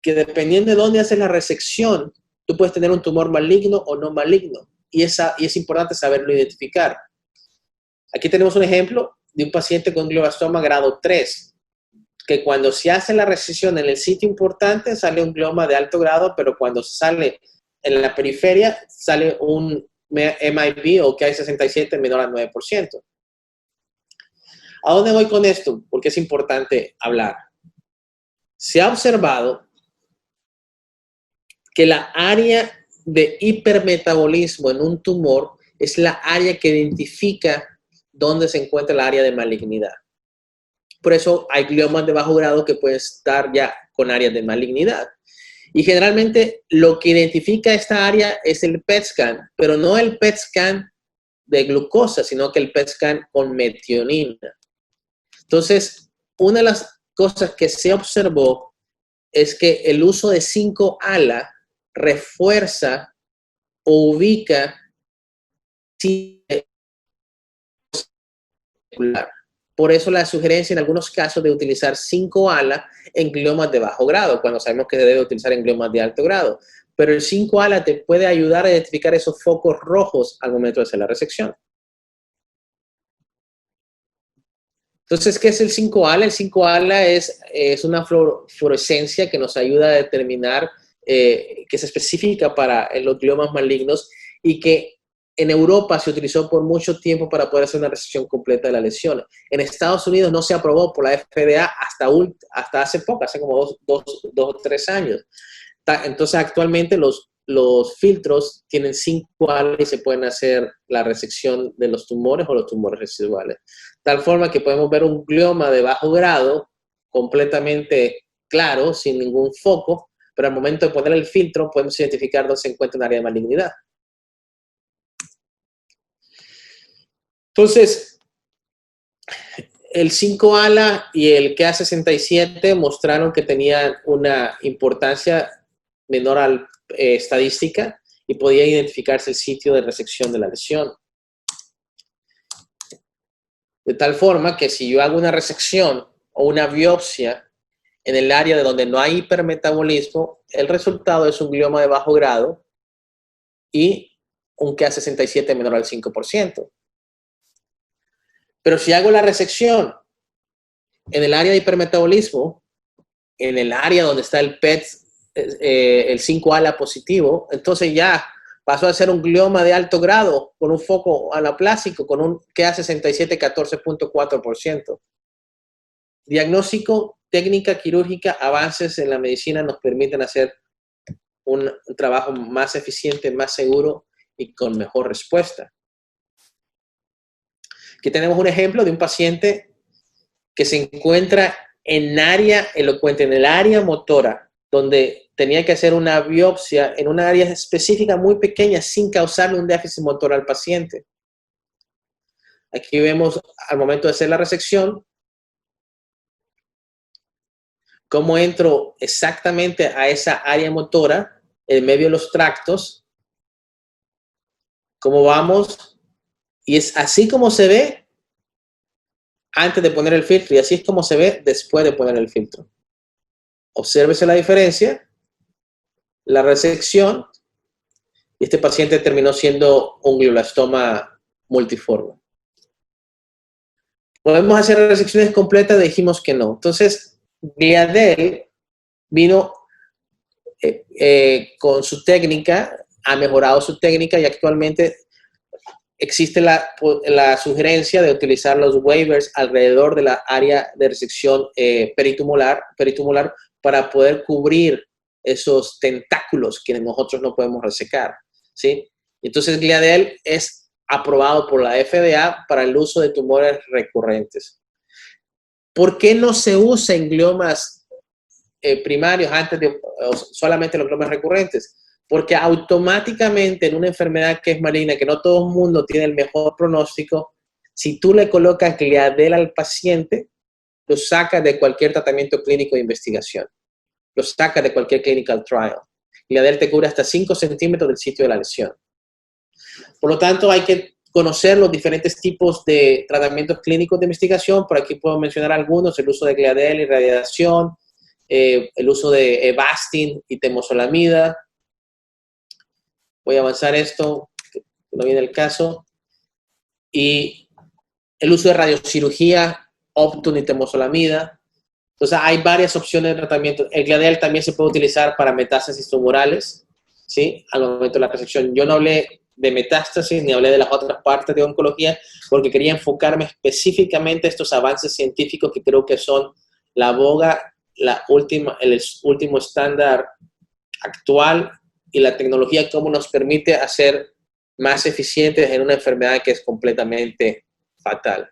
[SPEAKER 2] que dependiendo de dónde haces la resección, tú puedes tener un tumor maligno o no maligno. Y es importante saberlo identificar. Aquí tenemos un ejemplo de un paciente con glioblastoma grado 3, que cuando se hace la resección en el sitio importante sale un glioma de alto grado, pero cuando sale en la periferia sale un MIB o Ki-67 menor al 9%. ¿A dónde voy con esto? Porque es importante hablar. Se ha observado que la área de hipermetabolismo en un tumor es la área que identifica dónde se encuentra el área de malignidad. Por eso hay gliomas de bajo grado que pueden estar ya con áreas de malignidad. Y generalmente lo que identifica esta área es el PET scan, pero no el PET scan de glucosa, sino que el PET scan con metionina. Entonces, una de las cosas que se observó es que el uso de 5-ALA refuerza o ubica molecular. Por eso la sugerencia en algunos casos de utilizar 5-ALA en gliomas de bajo grado, cuando sabemos que se debe utilizar en gliomas de alto grado. Pero el 5-ALA te puede ayudar a identificar esos focos rojos al momento de hacer la resección. Entonces, ¿qué es el 5-ALA? El 5-ALA es una fluorescencia que nos ayuda a determinar, que es específica para los gliomas malignos y que en Europa se utilizó por mucho tiempo para poder hacer una resección completa de la lesión. En Estados Unidos no se aprobó por la FDA hasta hace poco, hace como dos o 3 años. Entonces, actualmente los filtros tienen 5-ALA y se pueden hacer la resección de los tumores o los tumores residuales. Tal forma que podemos ver un glioma de bajo grado completamente claro, sin ningún foco, pero al momento de poner el filtro podemos identificar dónde se encuentra un área de malignidad. Entonces, el 5-ALA y el Ka-67 mostraron que tenían una importancia menor a estadística y podía identificarse el sitio de resección de la lesión. De tal forma que si yo hago una resección o una biopsia en el área de donde no hay hipermetabolismo, el resultado es un glioma de bajo grado y un Ka-67 menor al 5%. Pero si hago la resección en el área de hipermetabolismo, en el área donde está el PET, el 5-ALA positivo, entonces ya pasó a ser un glioma de alto grado con un foco anaplásico con un Ka-67 14.4%. Diagnóstico, técnica quirúrgica, avances en la medicina nos permiten hacer un trabajo más eficiente, más seguro y con mejor respuesta. Aquí tenemos un ejemplo de un paciente que se encuentra en área elocuente, en el área motora, donde tenía que hacer una biopsia en una área específica muy pequeña sin causarle un déficit motor al paciente. Aquí vemos al momento de hacer la resección cómo entro exactamente a esa área motora en medio de los tractos, cómo vamos, y es así como se ve antes de poner el filtro y así es como se ve después de poner el filtro. Obsérvese la diferencia, la resección, y este paciente terminó siendo un glioblastoma multiforme. ¿Podemos hacer resecciones completas? Dijimos que no. Entonces, Gliadel vino con su técnica, ha mejorado su técnica y actualmente existe la sugerencia de utilizar los waivers alrededor de la área de resección peritumolar para poder cubrir esos tentáculos que nosotros no podemos resecar, ¿sí? Entonces, Gliadel es aprobado por la FDA para el uso de tumores recurrentes. ¿Por qué no se usa en gliomas primarios antes de solamente los gliomas recurrentes? Porque automáticamente en una enfermedad que es maligna, que no todo el mundo tiene el mejor pronóstico, si tú le colocas Gliadel al paciente, lo sacas de cualquier tratamiento clínico de investigación. Lo sacas de cualquier clinical trial. Gliadel te cubre hasta 5 centímetros del sitio de la lesión. Por lo tanto, hay que conocer los diferentes tipos de tratamientos clínicos de investigación. Por aquí puedo mencionar algunos: el uso de Gliadel y radiación, el uso de Avastin y temozolomida. Voy a avanzar esto, que no viene el caso. Y el uso de radiocirugía, Optune y temozolomida. Entonces, hay varias opciones de tratamiento. El Gliadel también se puede utilizar para metástasis tumorales, ¿sí? Al momento de la resección. Yo no hablé de metástasis ni hablé de las otras partes de oncología porque quería enfocarme específicamente en estos avances científicos que creo que son la boga, el último estándar actual y la tecnología cómo nos permite hacer más eficientes en una enfermedad que es completamente fatal.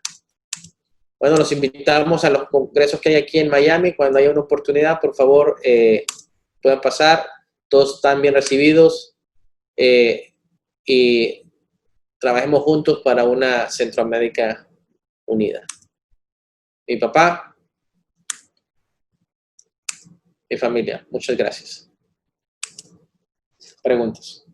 [SPEAKER 2] Bueno, los invitamos a los congresos que hay aquí en Miami. Cuando haya una oportunidad, por favor, puedan pasar. Todos están bien recibidos y trabajemos juntos para una Centroamérica unida. Mi papá, mi familia. Muchas gracias. Preguntas.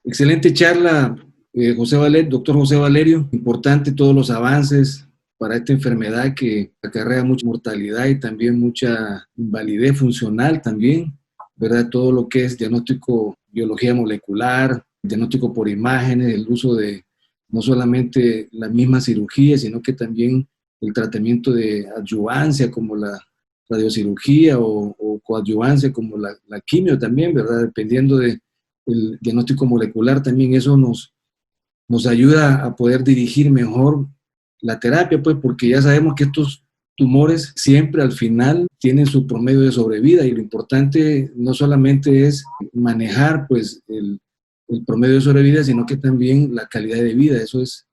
[SPEAKER 1] Excelente charla, doctor José Valerio. Importante todos los avances para esta enfermedad que acarrea mucha mortalidad y también mucha invalidez funcional también, ¿verdad? Todo lo que es diagnóstico, biología molecular, diagnóstico por imágenes, el uso de no solamente la misma cirugía, sino que también el tratamiento de adyuvancia como la radiocirugía o coadyuvancia como la quimio también, ¿verdad? Dependiendo del diagnóstico molecular, también eso nos ayuda a poder dirigir mejor la terapia, pues, porque ya sabemos que estos tumores siempre al final tienen su promedio de sobrevida y lo importante no solamente es manejar, pues, el promedio de sobrevida, sino que también la calidad de vida, eso es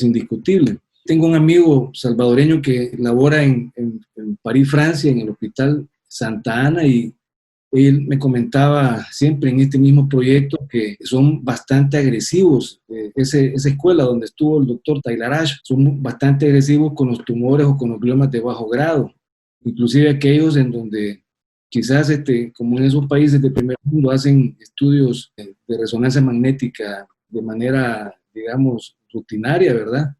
[SPEAKER 1] indiscutible. Tengo un amigo salvadoreño que labora en París, Francia, en el Hospital Santa Ana, y él me comentaba siempre en este mismo proyecto que son bastante agresivos. Esa escuela donde estuvo el doctor Taylarash son bastante agresivos con los tumores o con los gliomas de bajo grado, inclusive aquellos en donde quizás, como en esos países de primer mundo, hacen estudios de resonancia magnética de manera, digamos, rutinaria, ¿verdad?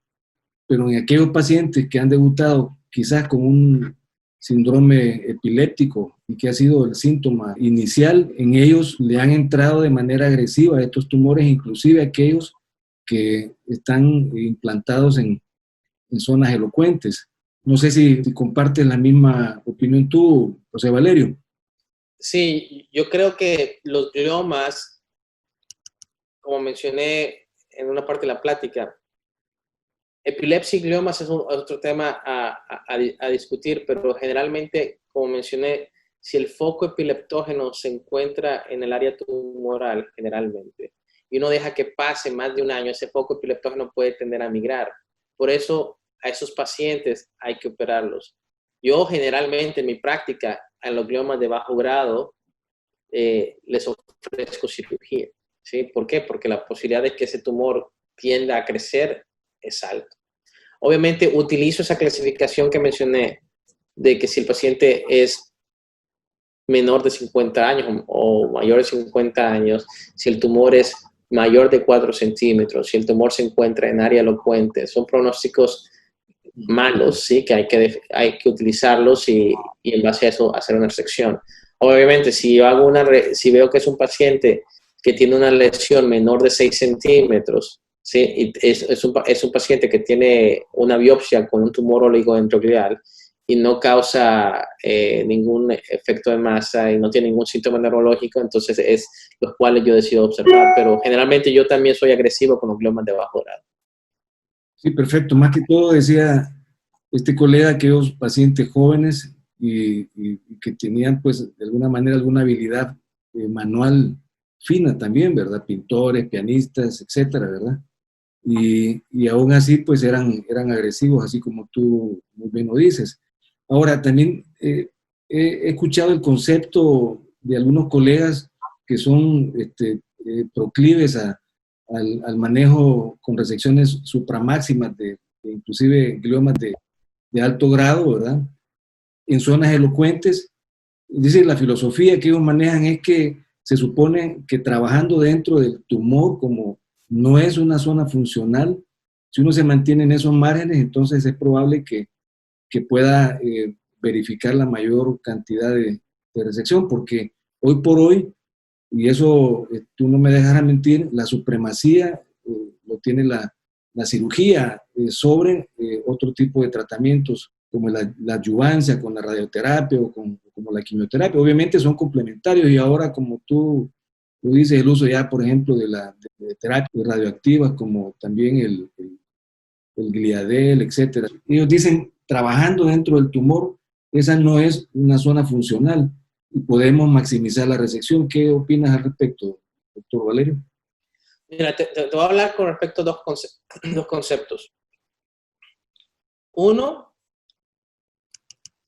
[SPEAKER 1] Pero en aquellos pacientes que han debutado quizás con un síndrome epiléptico y que ha sido el síntoma inicial, en ellos le han entrado de manera agresiva a estos tumores, inclusive aquellos que están implantados en zonas elocuentes. No sé si compartes la misma opinión tú, José Valerio.
[SPEAKER 2] Sí, yo creo que los gliomas, como mencioné en una parte de la plática, epilepsia y gliomas es otro tema a discutir, pero generalmente, como mencioné, si el foco epileptógeno se encuentra en el área tumoral, generalmente, y uno deja que pase más de un año, ese foco epileptógeno puede tender a migrar. Por eso, a esos pacientes hay que operarlos. Yo generalmente en mi práctica, en los gliomas de bajo grado, les ofrezco cirugía. ¿Sí? ¿Por qué? Porque la posibilidad de que ese tumor tienda a crecer es alto. Obviamente utilizo esa clasificación que mencioné de que si el paciente es menor de 50 años o mayor de 50 años, si el tumor es mayor de 4 centímetros, si el tumor se encuentra en área elocuente, son pronósticos malos, ¿sí? Que hay que utilizarlos y en base a eso hacer una resección. Obviamente, si veo que es un paciente que tiene una lesión menor de 6 centímetros, ¿sí? Y es un paciente que tiene una biopsia con un tumor oligoendoglial y no causa ningún efecto de masa y no tiene ningún síntoma neurológico, entonces es los cuales yo decido observar. Pero generalmente yo también soy agresivo con los gliomas de bajo grado.
[SPEAKER 1] Sí, perfecto. Más que todo decía este colega, aquellos pacientes jóvenes y que tenían, pues, de alguna manera, alguna habilidad manual fina también, ¿verdad? Pintores, pianistas, etcétera, ¿verdad? Y aún así, pues, eran agresivos, así como tú muy bien lo dices. Ahora, también he escuchado el concepto de algunos colegas que son proclives al manejo con resecciones supramáximas de inclusive gliomas de alto grado, ¿verdad? En zonas elocuentes. Dice la filosofía que ellos manejan es que se supone que trabajando dentro del tumor, como no es una zona funcional, si uno se mantiene en esos márgenes, entonces es probable que pueda verificar la mayor cantidad de resección, porque hoy por hoy, y eso tú no me dejarás mentir, la supremacía lo tiene la cirugía sobre otro tipo de tratamientos, como la adyuvancia con la radioterapia o como la quimioterapia. Obviamente son complementarios y ahora, como tú dices, el uso ya, por ejemplo, de terapias radioactivas, como también el gliadel, etcétera. Ellos dicen, trabajando dentro del tumor, esa no es una zona funcional y podemos maximizar la resección. ¿Qué opinas al respecto, doctor Valerio?
[SPEAKER 2] Mira, te voy a hablar con respecto a dos conceptos. Uno,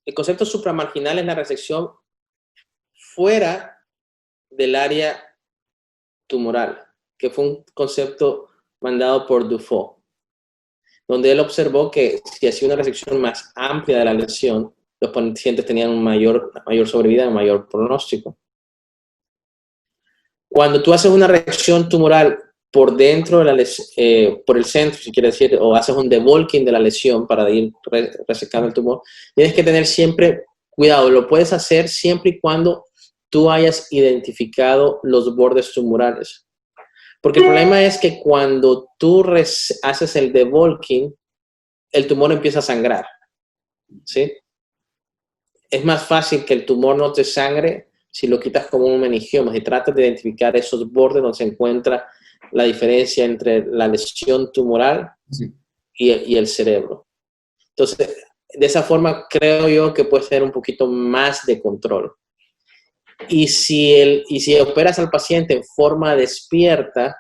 [SPEAKER 2] el concepto supramarginal es la resección fuera del área tumoral, que fue un concepto mandado por Dufault, donde él observó que si hacía una resección más amplia de la lesión, los pacientes tenían una mayor sobrevida, un mayor pronóstico. Cuando tú haces una resección tumoral por dentro de la lesión, por el centro, si quieres decir, o haces un debulking de la lesión para ir resecando el tumor, tienes que tener siempre cuidado. Lo puedes hacer siempre y cuando tú hayas identificado los bordes tumorales. Porque el problema es que cuando tú haces el debulking, el tumor empieza a sangrar, ¿sí? Es más fácil que el tumor no te sangre si lo quitas como un meningioma, si tratas de identificar esos bordes donde se encuentra la diferencia entre la lesión tumoral y el cerebro. Entonces, de esa forma creo yo que puedes tener un poquito más de control. Y si operas al paciente en forma despierta,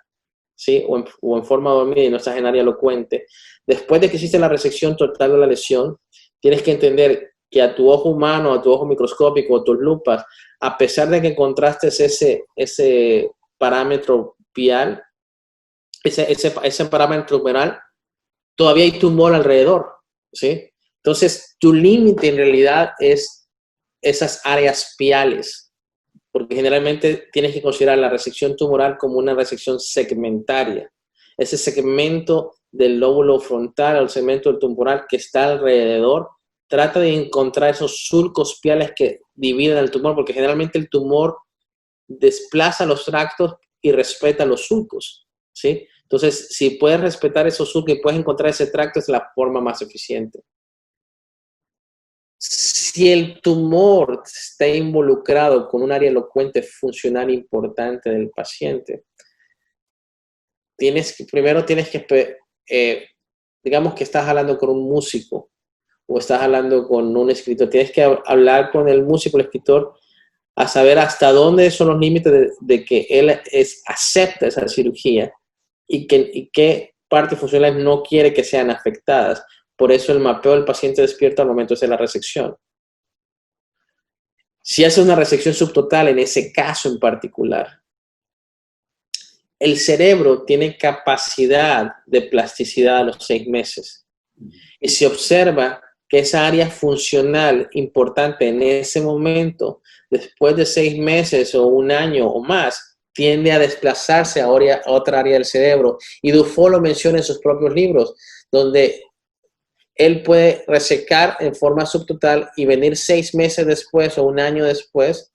[SPEAKER 2] ¿sí? o en forma dormida y no estás en área elocuente, después de que hiciste la resección total de la lesión, tienes que entender que a tu ojo humano, a tu ojo microscópico, a tus lupas, a pesar de que encontraste ese parámetro pial, ese parámetro tumoral, todavía hay tumor alrededor, ¿sí? Entonces, tu límite en realidad es esas áreas piales, porque generalmente tienes que considerar la resección tumoral como una resección segmentaria. Ese segmento del lóbulo frontal o el segmento del tumoral que está alrededor, trata de encontrar esos surcos piales que dividen el tumor, porque generalmente el tumor desplaza los tractos y respeta los surcos, ¿sí? Entonces, si puedes respetar esos surcos y puedes encontrar ese tracto, es la forma más eficiente. Si el tumor está involucrado con un área elocuente funcional importante del paciente, primero tienes que, digamos que estás hablando con un músico o estás hablando con un escritor, tienes que hablar con el músico, el escritor, a saber hasta dónde son los límites de que él acepta esa cirugía y qué partes funcionales no quiere que sean afectadas. Por eso el mapeo del paciente despierto al momento de hacer la resección. Si hace una resección subtotal en ese caso en particular, el cerebro tiene capacidad de plasticidad a los 6 meses. Y se observa que esa área funcional importante en ese momento, después de 6 meses o un año o más, tiende a desplazarse a otra área del cerebro. Y Dufault lo menciona en sus propios libros, donde él puede resecar en forma subtotal y venir 6 meses después o un año después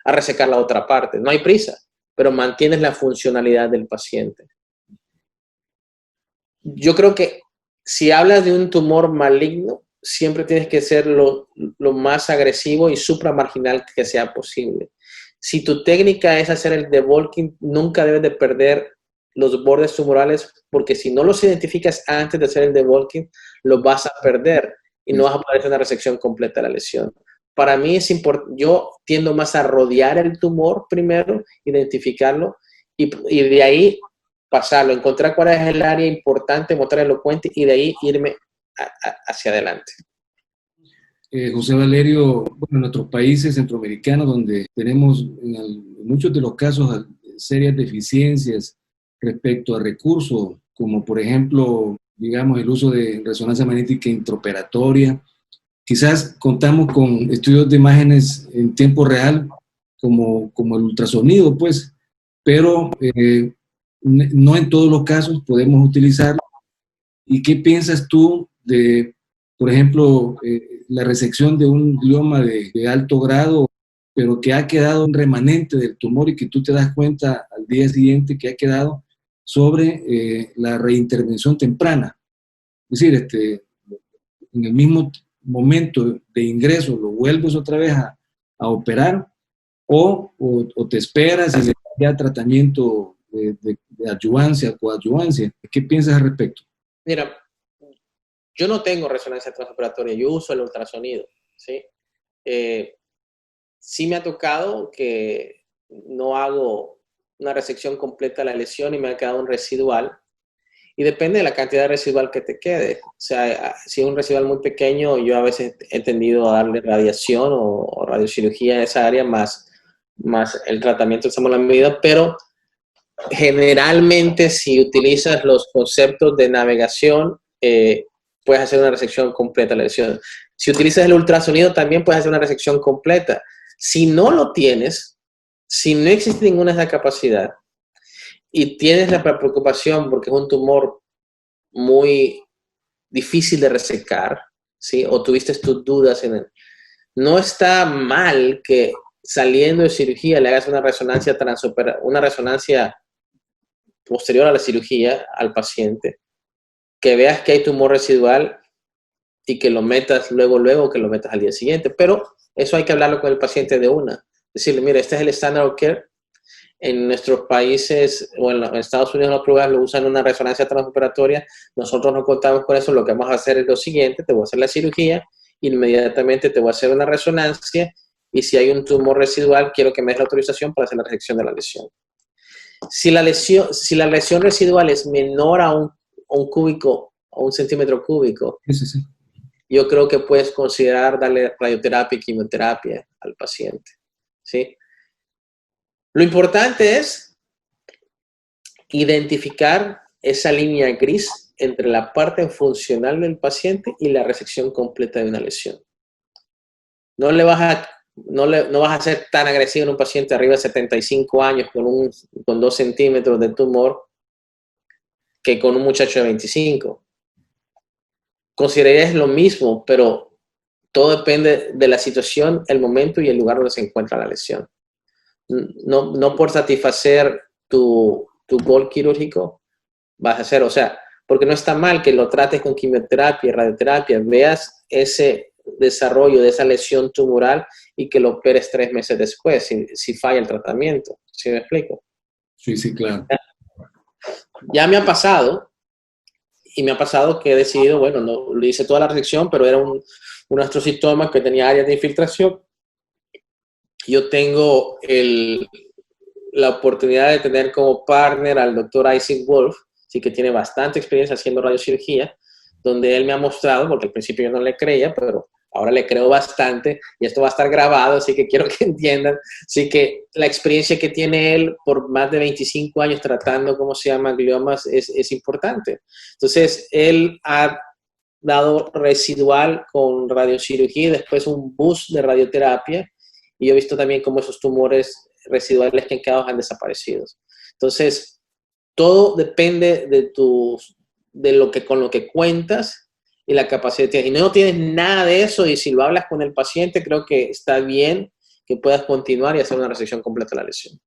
[SPEAKER 2] a resecar la otra parte. No hay prisa, pero mantienes la funcionalidad del paciente. Yo creo que si hablas de un tumor maligno, siempre tienes que ser lo más agresivo y supramarginal que sea posible. Si tu técnica es hacer el debulking, nunca debes de perder los bordes tumorales, porque si no los identificas antes de hacer el debulking, los vas a perder y no vas a poder hacer una resección completa de la lesión. Para mí es importante, yo tiendo más a rodear el tumor primero, identificarlo y de ahí pasarlo, encontrar cuál es el área importante, mostrar elocuente y de ahí irme hacia adelante.
[SPEAKER 1] José Valerio, bueno, en nuestros países centroamericanos, donde tenemos en muchos de los casos serias deficiencias respecto a recursos, como por ejemplo, digamos, el uso de resonancia magnética intraoperatoria. Quizás contamos con estudios de imágenes en tiempo real, como el ultrasonido, pues, pero no en todos los casos podemos utilizarlo. ¿Y qué piensas tú de, por ejemplo, la resección de un glioma de alto grado, pero que ha quedado un remanente del tumor y que tú te das cuenta al día siguiente que ha quedado sobre la reintervención temprana? Es decir, en el mismo momento de ingreso lo vuelves otra vez a operar o te esperas y le das ya tratamiento de adyuvancia, coadyuvancia. ¿Qué piensas al respecto?
[SPEAKER 2] Mira, yo no tengo resonancia transoperatoria, yo uso el ultrasonido, ¿sí? Sí me ha tocado que no hago una resección completa de la lesión y me ha quedado un residual. Y depende de la cantidad de residual que te quede. O sea, si es un residual muy pequeño, yo a veces he tendido a darle radiación o radiocirugía en esa área, más el tratamiento estamos en la medida, pero generalmente si utilizas los conceptos de navegación, puedes hacer una resección completa de la lesión. Si utilizas el ultrasonido, también puedes hacer una resección completa. Si no lo tienes, si no existe ninguna de esa capacidad, y tienes la preocupación porque es un tumor muy difícil de resecar, ¿sí? O tuviste tus dudas en él, no está mal que saliendo de cirugía le hagas una resonancia posterior a la cirugía al paciente, que veas que hay tumor residual y que lo metas luego que lo metas al día siguiente. Pero eso hay que hablarlo con el paciente de una. Decirle, mira, este es el standard of care. En nuestros países, o en Estados Unidos las pruebas lo usan una resonancia transoperatoria. Nosotros no contamos con eso. Lo que vamos a hacer es lo siguiente. Te voy a hacer la cirugía, inmediatamente te voy a hacer una resonancia y si hay un tumor residual, quiero que me des la autorización para hacer la resección de la lesión. Si la lesión residual es menor a un cúbico, o 1 centímetro cúbico,
[SPEAKER 1] sí.
[SPEAKER 2] Yo creo que puedes considerar darle radioterapia y quimioterapia al paciente, ¿sí? Lo importante es identificar esa línea gris entre la parte funcional del paciente y la resección completa de una lesión. No vas a ser tan agresivo en un paciente arriba de 75 años con 2 centímetros de tumor que con un muchacho de 25. Considerarías lo mismo, pero todo depende de la situación, el momento y el lugar donde se encuentra la lesión. No por satisfacer tu gol quirúrgico vas a hacer, o sea, porque no está mal que lo trates con quimioterapia y radioterapia, veas ese desarrollo de esa lesión tumoral y que lo operes 3 meses después, si falla el tratamiento. ¿Sí me explico?
[SPEAKER 1] Sí, claro.
[SPEAKER 2] Ya me ha pasado, y me ha pasado que he decidido, bueno, no le hice toda la resección, pero era un astrocitoma que tenía áreas de infiltración. Yo tengo la oportunidad de tener como partner al doctor Isaac Wolf, sí, que tiene bastante experiencia haciendo radiocirugía, donde él me ha mostrado, porque al principio yo no le creía, pero ahora le creo bastante, y esto va a estar grabado, así que quiero que entiendan, sí, que la experiencia que tiene él por más de 25 años tratando, gliomas, es importante. Entonces, él ha dado residual con radiocirugía y después un boost de radioterapia, y yo he visto también cómo esos tumores residuales que han quedado han desaparecido. Entonces, todo depende con lo que cuentas y la capacidad que tienes. Y no tienes nada de eso, y si lo hablas con el paciente, creo que está bien que puedas continuar y hacer una resección completa de la lesión.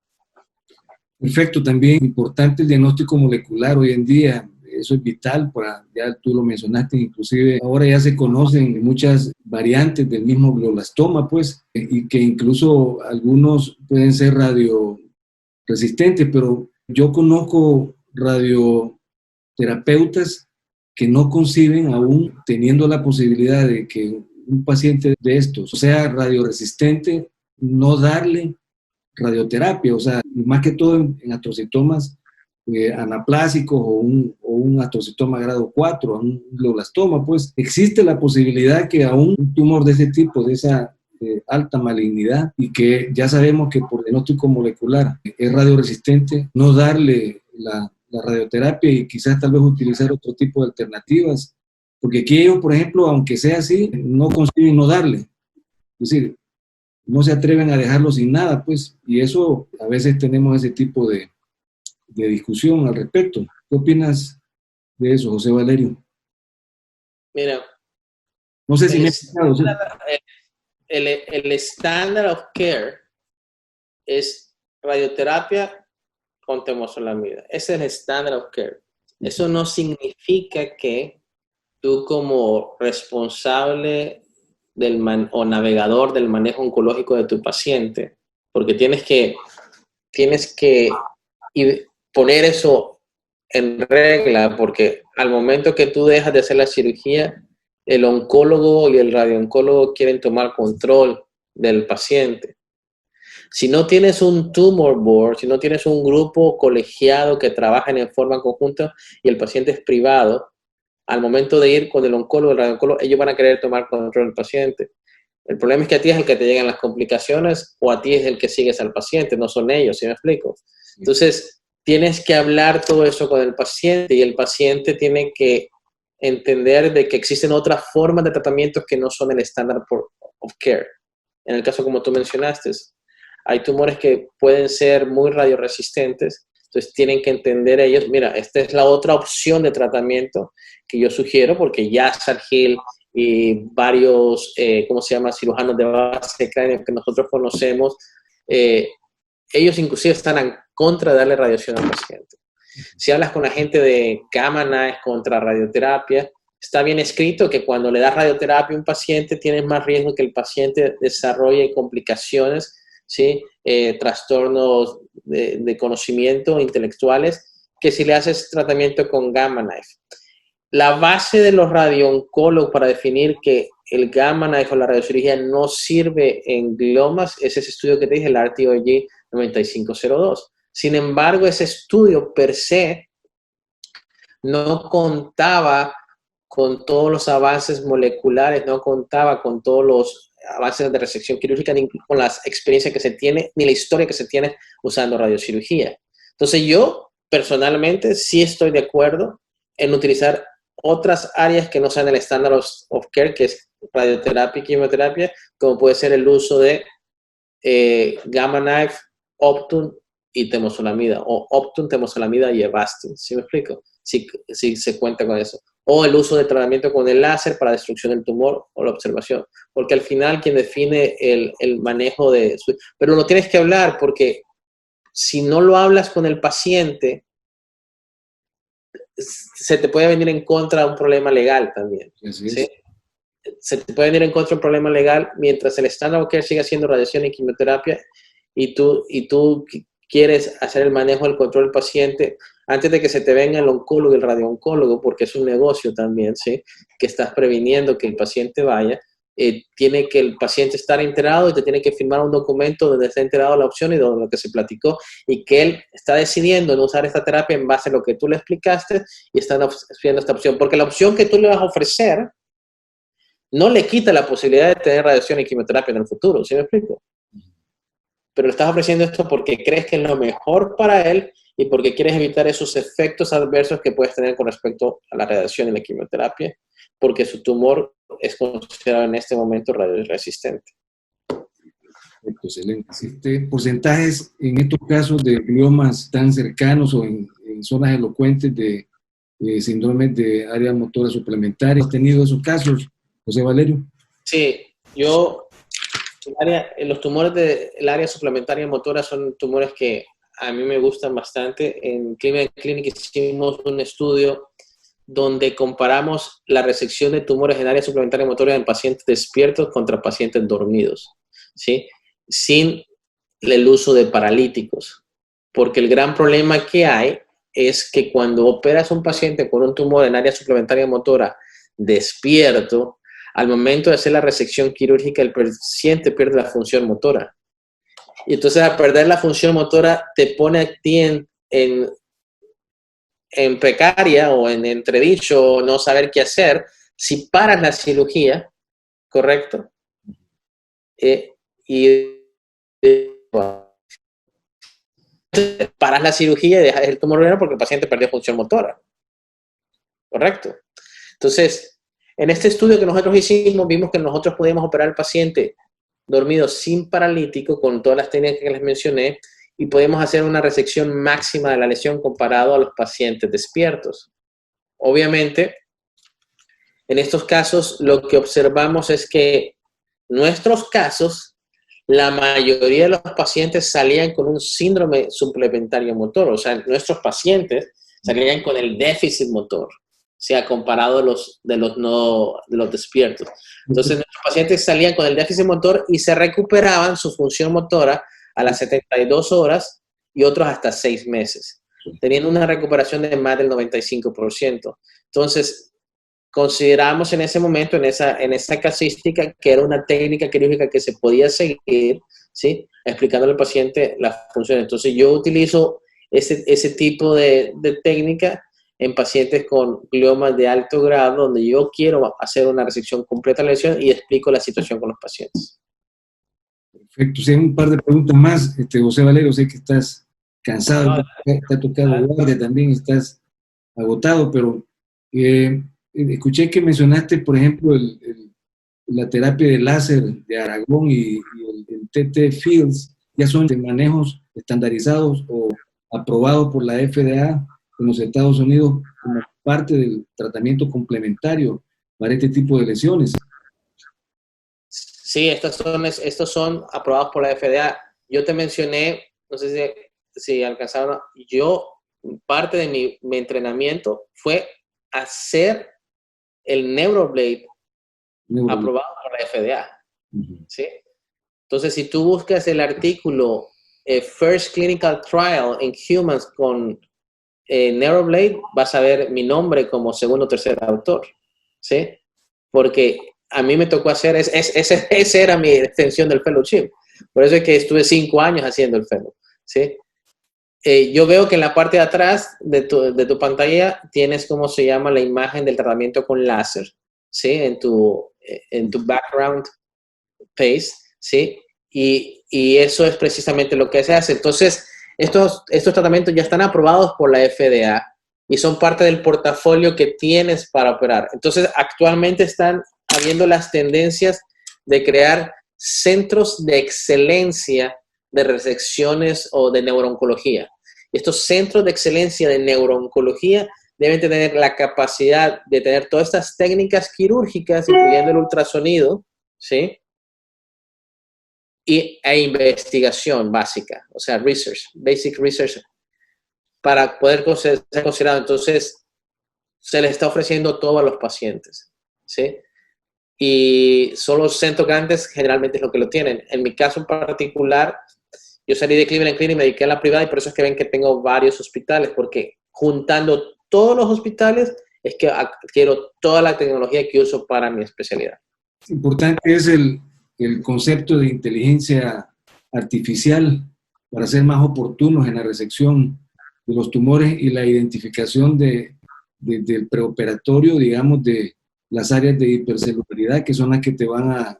[SPEAKER 1] Perfecto, también importante el diagnóstico molecular hoy en día. Eso es vital, ya tú lo mencionaste, inclusive ahora ya se conocen muchas variantes del mismo glioblastoma, pues, y que incluso algunos pueden ser radioresistentes, pero yo conozco radioterapeutas que no conciben aún, teniendo la posibilidad de que un paciente de estos sea radioresistente, no darle radioterapia, o sea, más que todo en astrocitomas anaplásicos o un astrocitoma grado 4, un glioblastoma, pues existe la posibilidad que aún un tumor de ese tipo, de esa alta malignidad, y que ya sabemos que por diagnóstico molecular es radioresistente, no darle la radioterapia y quizás tal vez utilizar otro tipo de alternativas, porque aquí ellos, por ejemplo, aunque sea así, no consiguen no darle, es decir, no se atreven a dejarlo sin nada, pues, y eso a veces tenemos ese tipo de discusión al respecto. ¿Qué opinas de eso, José Valerio?
[SPEAKER 2] Mira,
[SPEAKER 1] no sé si
[SPEAKER 2] el standard of care es radioterapia con temozolomida. Ese es el standard of care. Eso no significa que tú, como responsable o navegador del manejo oncológico de tu paciente, porque tienes que poner eso en regla, porque al momento que tú dejas de hacer la cirugía, el oncólogo y el radiooncólogo quieren tomar control del paciente. Si no tienes un tumor board, si no tienes un grupo colegiado que trabajan en forma conjunta y el paciente es privado, al momento de ir con el oncólogo, el radiooncólogo, ellos van a querer tomar control del paciente. El problema es que a ti es el que te llegan las complicaciones, o a ti es el que sigues al paciente, no son ellos, ¿sí me explico? Entonces, tienes que hablar todo eso con el paciente, y el paciente tiene que entender de que existen otras formas de tratamientos que no son el estándar of care. En el caso como tú mencionaste, hay tumores que pueden ser muy radioresistentes. Entonces tienen que entender ellos, mira, esta es la otra opción de tratamiento que yo sugiero, porque Yasser Hill y varios, ¿cómo se llama?, cirujanos de base de cráneo que nosotros conocemos, ellos inclusive están en contra de darle radiación al paciente. Si hablas con la gente de Gamma Knife contra radioterapia, está bien escrito que cuando le das radioterapia a un paciente tienes más riesgo que el paciente desarrolle complicaciones, ¿sí? Trastornos de conocimiento intelectuales, que si le haces tratamiento con Gamma Knife. La base de los radiooncólogos para definir que el Gamma Knife o la radiocirugía no sirve en gliomas es ese estudio que te dije, el RTOG 9502. Sin embargo, ese estudio per se no contaba con todos los avances moleculares, no contaba con todos los avances de resección quirúrgica, ni con las experiencias que se tiene, ni la historia que se tiene usando radiocirugía. Entonces yo, personalmente, sí estoy de acuerdo en utilizar otras áreas que no sean el estándar of care, que es radioterapia y quimioterapia, como puede ser el uso de Gamma Knife, Optune y temozolomida, o Optune, temozolomida y Avastin, ¿sí me explico? Si se cuenta con eso. O el uso de tratamiento con el láser para destrucción del tumor o la observación. Porque al final quien define el manejo de... Pero lo tienes que hablar porque si no lo hablas con el paciente, se te puede venir en contra un problema legal también. ¿Sí? Se te puede venir en contra un problema legal mientras el estándar of care siga siendo radiación y quimioterapia y tú quieres hacer el manejo del control del paciente antes de que se te venga el oncólogo y el radiooncólogo, porque es un negocio también, ¿sí? Que estás previniendo que el paciente vaya, tiene que el paciente estar enterado y te tiene que firmar un documento donde está enterado de la opción y de lo que se platicó y que él está decidiendo no usar esta terapia en base a lo que tú le explicaste y están ofreciendo esta opción, porque la opción que tú le vas a ofrecer no le quita la posibilidad de tener radiación y quimioterapia en el futuro, ¿sí me explico? Pero le estás ofreciendo esto porque crees que es lo mejor para él y porque quieres evitar esos efectos adversos que puedes tener con respecto a la radiación y la quimioterapia, porque su tumor es considerado en este momento radioresistente.
[SPEAKER 1] Excelente. ¿Porcentajes en estos casos de gliomas tan cercanos o en zonas elocuentes de síndromes de área motora suplementaria? ¿Has tenido esos casos, José Valerio?
[SPEAKER 2] Sí, los tumores del área suplementaria motora son tumores que a mí me gustan bastante. En Cleveland Clinic hicimos un estudio donde comparamos la resección de tumores en área suplementaria motora en pacientes despiertos contra pacientes dormidos, ¿sí? Sin el uso de paralíticos. Porque el gran problema que hay es que cuando operas a un paciente con un tumor en área suplementaria motora despierto, al momento de hacer la resección quirúrgica, el paciente pierde la función motora. Y entonces, al perder la función motora, te pone a ti en precaria o en entredicho, no saber qué hacer. Si paras la cirugía, ¿correcto? Paras la cirugía y dejas el tumor renal porque el paciente perdió función motora. ¿Correcto? Entonces, en este estudio que nosotros hicimos, vimos que nosotros podíamos operar al paciente dormido sin paralítico con todas las técnicas que les mencioné y podemos hacer una resección máxima de la lesión comparado a los pacientes despiertos. Obviamente, en estos casos, lo que observamos es que nuestros casos, la mayoría de los pacientes salían con un síndrome suplementario motor, o sea, nuestros pacientes salían con el déficit motor, sea comparado de los despiertos. Entonces, nuestros pacientes salían con el déficit motor y se recuperaban su función motora a las 72 horas y otros hasta 6 meses, teniendo una recuperación de más del 95%. Entonces, consideramos en ese momento, en esa casística, que era una técnica quirúrgica que se podía seguir, ¿sí? Explicándole al paciente las funciones. Entonces, yo utilizo ese tipo de técnica en pacientes con gliomas de alto grado, donde yo quiero hacer una resección completa de la lesión y explico la situación con los pacientes.
[SPEAKER 1] Perfecto. Sí, un par de preguntas más. José Valerio, sé que estás cansado, te ha tocado guardia también, estás agotado, pero escuché que mencionaste, por ejemplo, la terapia de láser de Aragón y el TT Fields. ¿Ya son manejos estandarizados o aprobado por la FDA en los Estados Unidos como parte del tratamiento complementario para este tipo de lesiones.
[SPEAKER 2] Sí, estos son aprobados por la FDA. Yo te mencioné, no sé si alcanzaron, parte de mi entrenamiento fue hacer el NeuroBlade aprobado por la FDA. ¿Sí? Entonces, si tú buscas el artículo First Clinical Trial in Humans con NeuroBlade, vas a ver mi nombre como segundo o tercer autor. ¿Sí? Porque a mí me tocó hacer, esa era mi extensión del fellowship. Por eso es que estuve 5 años haciendo el fellow. ¿Sí? Yo veo que en la parte de atrás de tu pantalla tienes, ¿cómo se llama?, la imagen del tratamiento con láser, ¿sí? En tu background page, ¿sí? Y eso es precisamente lo que se hace. Entonces, estos tratamientos ya están aprobados por la FDA y son parte del portafolio que tienes para operar. Entonces, actualmente están habiendo las tendencias de crear centros de excelencia de resecciones o de neurooncología. Estos centros de excelencia de neurooncología deben tener la capacidad de tener todas estas técnicas quirúrgicas, incluyendo el ultrasonido, ¿sí? E investigación básica, o sea, basic research, para poder ser considerado. Entonces, se les está ofreciendo todo a los pacientes, ¿sí? Y son los centros grandes generalmente es lo que lo tienen. En mi caso en particular, yo salí de Cleveland Clinic y me dediqué a la privada y por eso es que ven que tengo varios hospitales, porque juntando todos los hospitales es que adquiero toda la tecnología que uso para mi especialidad.
[SPEAKER 1] Importante es el concepto de inteligencia artificial para ser más oportunos en la resección de los tumores y la identificación del preoperatorio, digamos, de las áreas de hipercelularidad, que son las que te van a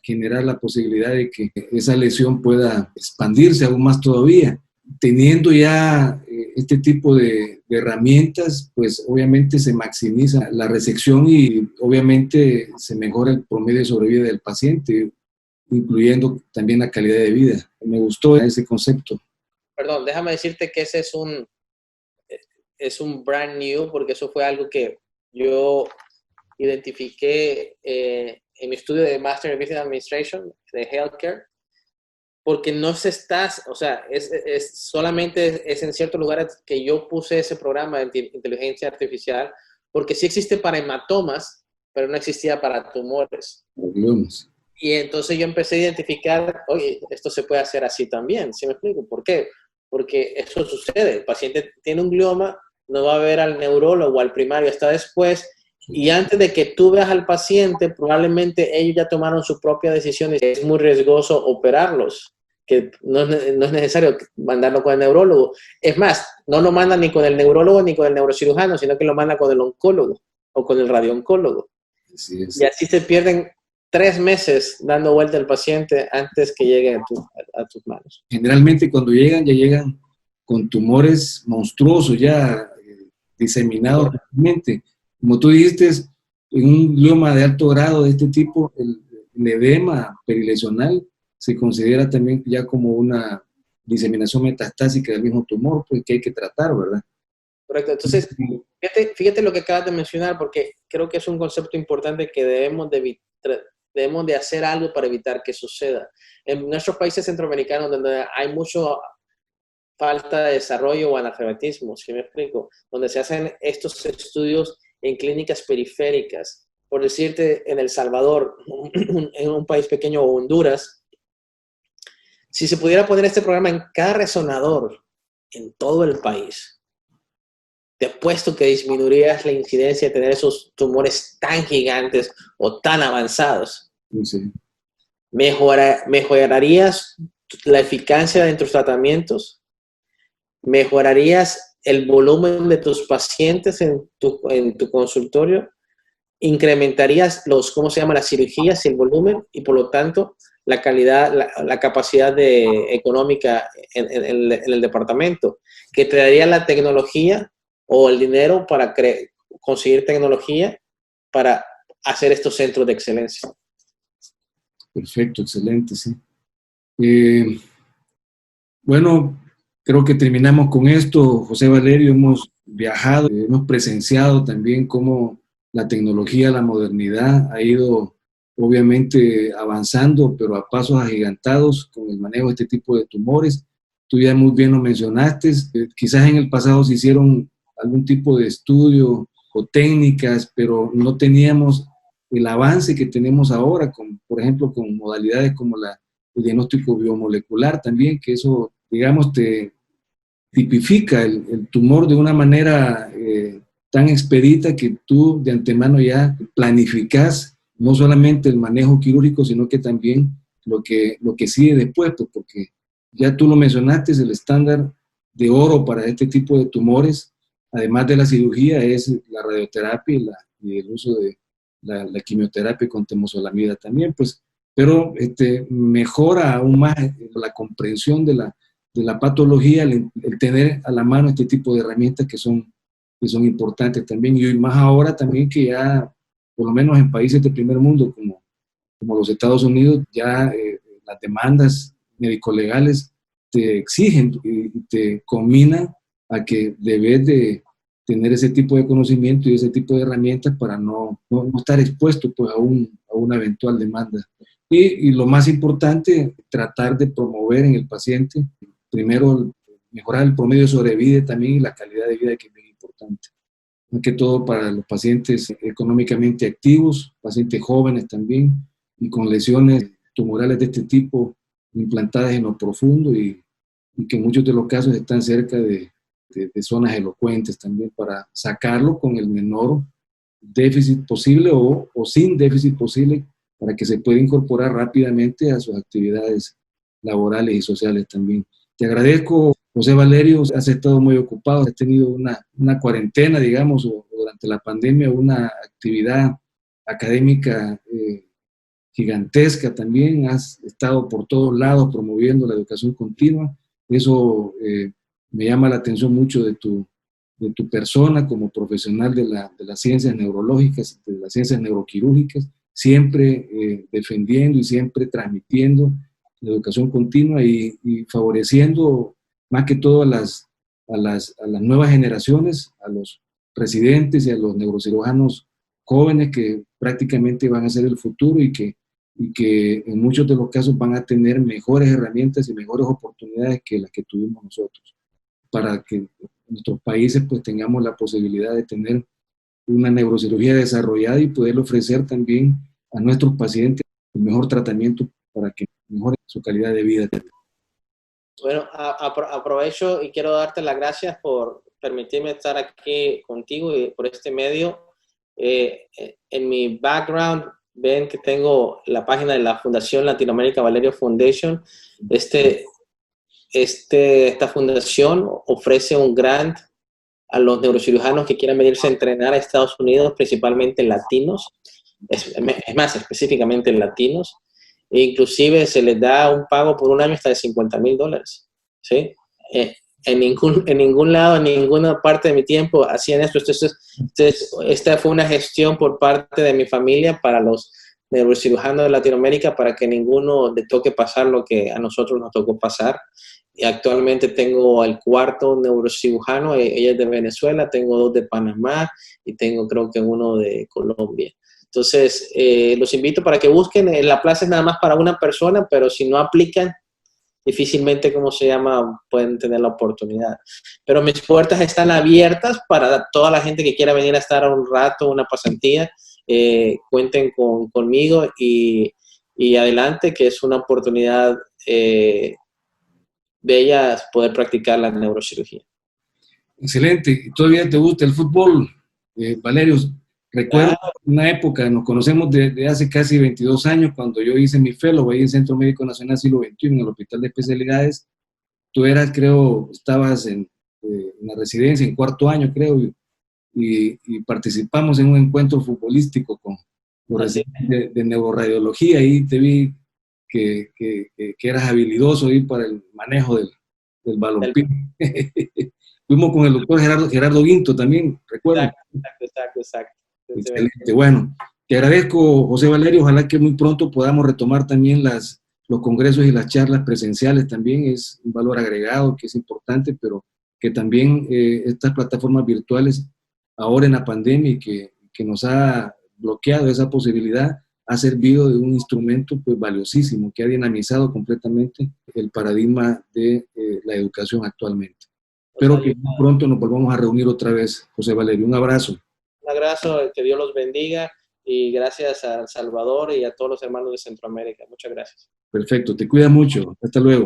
[SPEAKER 1] generar la posibilidad de que esa lesión pueda expandirse aún más todavía. Teniendo ya este tipo de herramientas, pues obviamente se maximiza la resección y obviamente se mejora el promedio de sobrevida del paciente, incluyendo también la calidad de vida. Me gustó ese concepto.
[SPEAKER 2] Perdón, déjame decirte que ese es un brand new, porque eso fue algo que yo identifiqué en mi estudio de Master in Business Administration de Healthcare, porque no se está, o sea, solamente es en ciertos lugares que yo puse ese programa de inteligencia artificial, porque sí existe para hematomas, pero no existía para tumores. Y entonces yo empecé a identificar, oye, esto se puede hacer así también. ¿Sí me explico? ¿Por qué? Porque eso sucede. El paciente tiene un glioma, no va a ver al neurólogo o al primario hasta después, y antes de que tú veas al paciente, probablemente ellos ya tomaron su propia decisión y es muy riesgoso operarlos, que no es necesario mandarlo con el neurólogo. Es más, no lo mandan ni con el neurólogo ni con el neurocirujano, sino que lo mandan con el oncólogo o con el radiooncólogo. Así es. Y así se pierden 3 meses dando vuelta al paciente antes que llegue a tus manos.
[SPEAKER 1] Generalmente cuando llegan, ya llegan con tumores monstruosos, ya diseminados totalmente. Como tú dijiste, en un glioma de alto grado de este tipo, el edema perilesional se considera también ya como una diseminación metastásica del mismo tumor, pues que hay que tratar, ¿verdad?
[SPEAKER 2] Correcto. Entonces, fíjate lo que acabas de mencionar, porque creo que es un concepto importante que debemos de hacer algo para evitar que suceda. En nuestros países centroamericanos, donde hay mucho falta de desarrollo o analfabetismo, ¿sí me explico? Donde se hacen estos estudios en clínicas periféricas. Por decirte, en El Salvador, en un país pequeño, o Honduras, si se pudiera poner este programa en cada resonador en todo el país, te apuesto que disminuirías la incidencia de tener esos tumores tan gigantes o tan avanzados.
[SPEAKER 1] Sí.
[SPEAKER 2] Mejorarías la eficacia de tus tratamientos, mejorarías el volumen de tus pacientes en tu consultorio, incrementarías las cirugías y el volumen, y por lo tanto la calidad, la capacidad económica en el departamento, que te daría la tecnología o el dinero para conseguir tecnología para hacer estos centros de excelencia.
[SPEAKER 1] Perfecto, excelente, sí. Bueno, creo que terminamos con esto. José Valerio, hemos viajado, hemos presenciado también cómo la tecnología, la modernidad ha ido obviamente avanzando, pero a pasos agigantados con el manejo de este tipo de tumores. Tú ya muy bien lo mencionaste, quizás en el pasado se hicieron algún tipo de estudio o técnicas, pero no teníamos el avance que tenemos ahora, por ejemplo, con modalidades como el diagnóstico biomolecular también, que eso, digamos, te tipifica el tumor de una manera tan expedita que tú de antemano ya planificas no solamente el manejo quirúrgico, sino que también lo que sigue después, pues, porque ya tú lo mencionaste, el estándar de oro para este tipo de tumores, además de la cirugía, es la radioterapia y el uso de la quimioterapia con temozolomida también, pues, pero mejora aún más la comprensión de la patología, el tener a la mano este tipo de herramientas que son importantes también, y hoy más ahora también que ya, por lo menos en países de primer mundo como los Estados Unidos, ya las demandas médico-legales te exigen y te combinan a que debes de tener ese tipo de conocimiento y ese tipo de herramientas para no estar expuesto pues, a una eventual demanda. Y lo más importante, tratar de promover en el paciente, primero, mejorar el promedio de sobrevida también y la calidad de vida, que es muy importante. Más que todo para los pacientes económicamente activos, pacientes jóvenes también, y con lesiones tumorales de este tipo implantadas en lo profundo y que en muchos de los casos están cerca de zonas elocuentes también, para sacarlo con el menor déficit posible o sin déficit posible, para que se pueda incorporar rápidamente a sus actividades laborales y sociales también. Te agradezco, José Valerio, has estado muy ocupado, has tenido una cuarentena, digamos, o durante la pandemia, una actividad académica gigantesca también, has estado por todos lados promoviendo la educación continua. Eso me llama la atención mucho de tu persona como profesional de las ciencias neurológicas, de las ciencias neuroquirúrgicas, siempre defendiendo y siempre transmitiendo la educación continua y favoreciendo más que todo a las nuevas generaciones, a los residentes y a los neurocirujanos jóvenes que prácticamente van a ser el futuro y que en muchos de los casos van a tener mejores herramientas y mejores oportunidades que las que tuvimos nosotros, para que en nuestros países pues tengamos la posibilidad de tener una neurocirugía desarrollada y poder ofrecer también a nuestros pacientes el mejor tratamiento para que mejore su calidad de vida.
[SPEAKER 2] Bueno, aprovecho y quiero darte las gracias por permitirme estar aquí contigo y por este medio. En mi background ven que tengo la página de la Fundación Latinoamérica Valerio Foundation. Esta fundación ofrece un grant a los neurocirujanos que quieran venirse a entrenar a Estados Unidos, principalmente latinos, es más, específicamente latinos, e inclusive se les da un pago por un año hasta de $50,000, ¿sí? En ningún lado, en ninguna parte de mi tiempo hacían esto. Esta fue una gestión por parte de mi familia para los neurocirujanos de Latinoamérica, para que ninguno le toque pasar lo que a nosotros nos tocó pasar. Y actualmente tengo el cuarto neurocirujano, ella es de Venezuela, tengo 2 de Panamá y tengo creo que uno de Colombia. Entonces, los invito para que busquen. La plaza es nada más para una persona, pero si no aplican, difícilmente, pueden tener la oportunidad. Pero mis puertas están abiertas para toda la gente que quiera venir a estar un rato, una pasantía. Cuenten conmigo y adelante, que es una oportunidad bella poder practicar la neurocirugía.
[SPEAKER 1] Excelente. ¿Todavía te gusta el fútbol, Valerio? Recuerdo una época, nos conocemos de hace casi 22 años, cuando yo hice mi fellow ahí en Centro Médico Nacional Siglo XXI, en el Hospital de Especialidades. Tú estabas en la residencia, en 4º año, creo, y participamos en un encuentro futbolístico con los residentes de neuroradiología. Ahí te vi que eras habilidoso ahí para el manejo del balompié. Fuimos con el doctor Gerardo Guinto también, recuerdo.
[SPEAKER 2] Exacto.
[SPEAKER 1] Excelente. Bueno, te agradezco, José Valerio. Ojalá que muy pronto podamos retomar también las los congresos y las charlas presenciales también es un valor agregado que es importante, pero que también estas plataformas virtuales, ahora en la pandemia y que nos ha bloqueado esa posibilidad, ha servido de un instrumento pues valiosísimo que ha dinamizado completamente el paradigma de la educación actualmente. Espero que pronto nos volvamos a reunir otra vez, José Valerio. Un abrazo.
[SPEAKER 2] Un abrazo, que Dios los bendiga y gracias a El Salvador y a todos los hermanos de Centroamérica. Muchas gracias.
[SPEAKER 1] Perfecto, te cuida mucho. Hasta luego.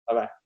[SPEAKER 2] Bye bye.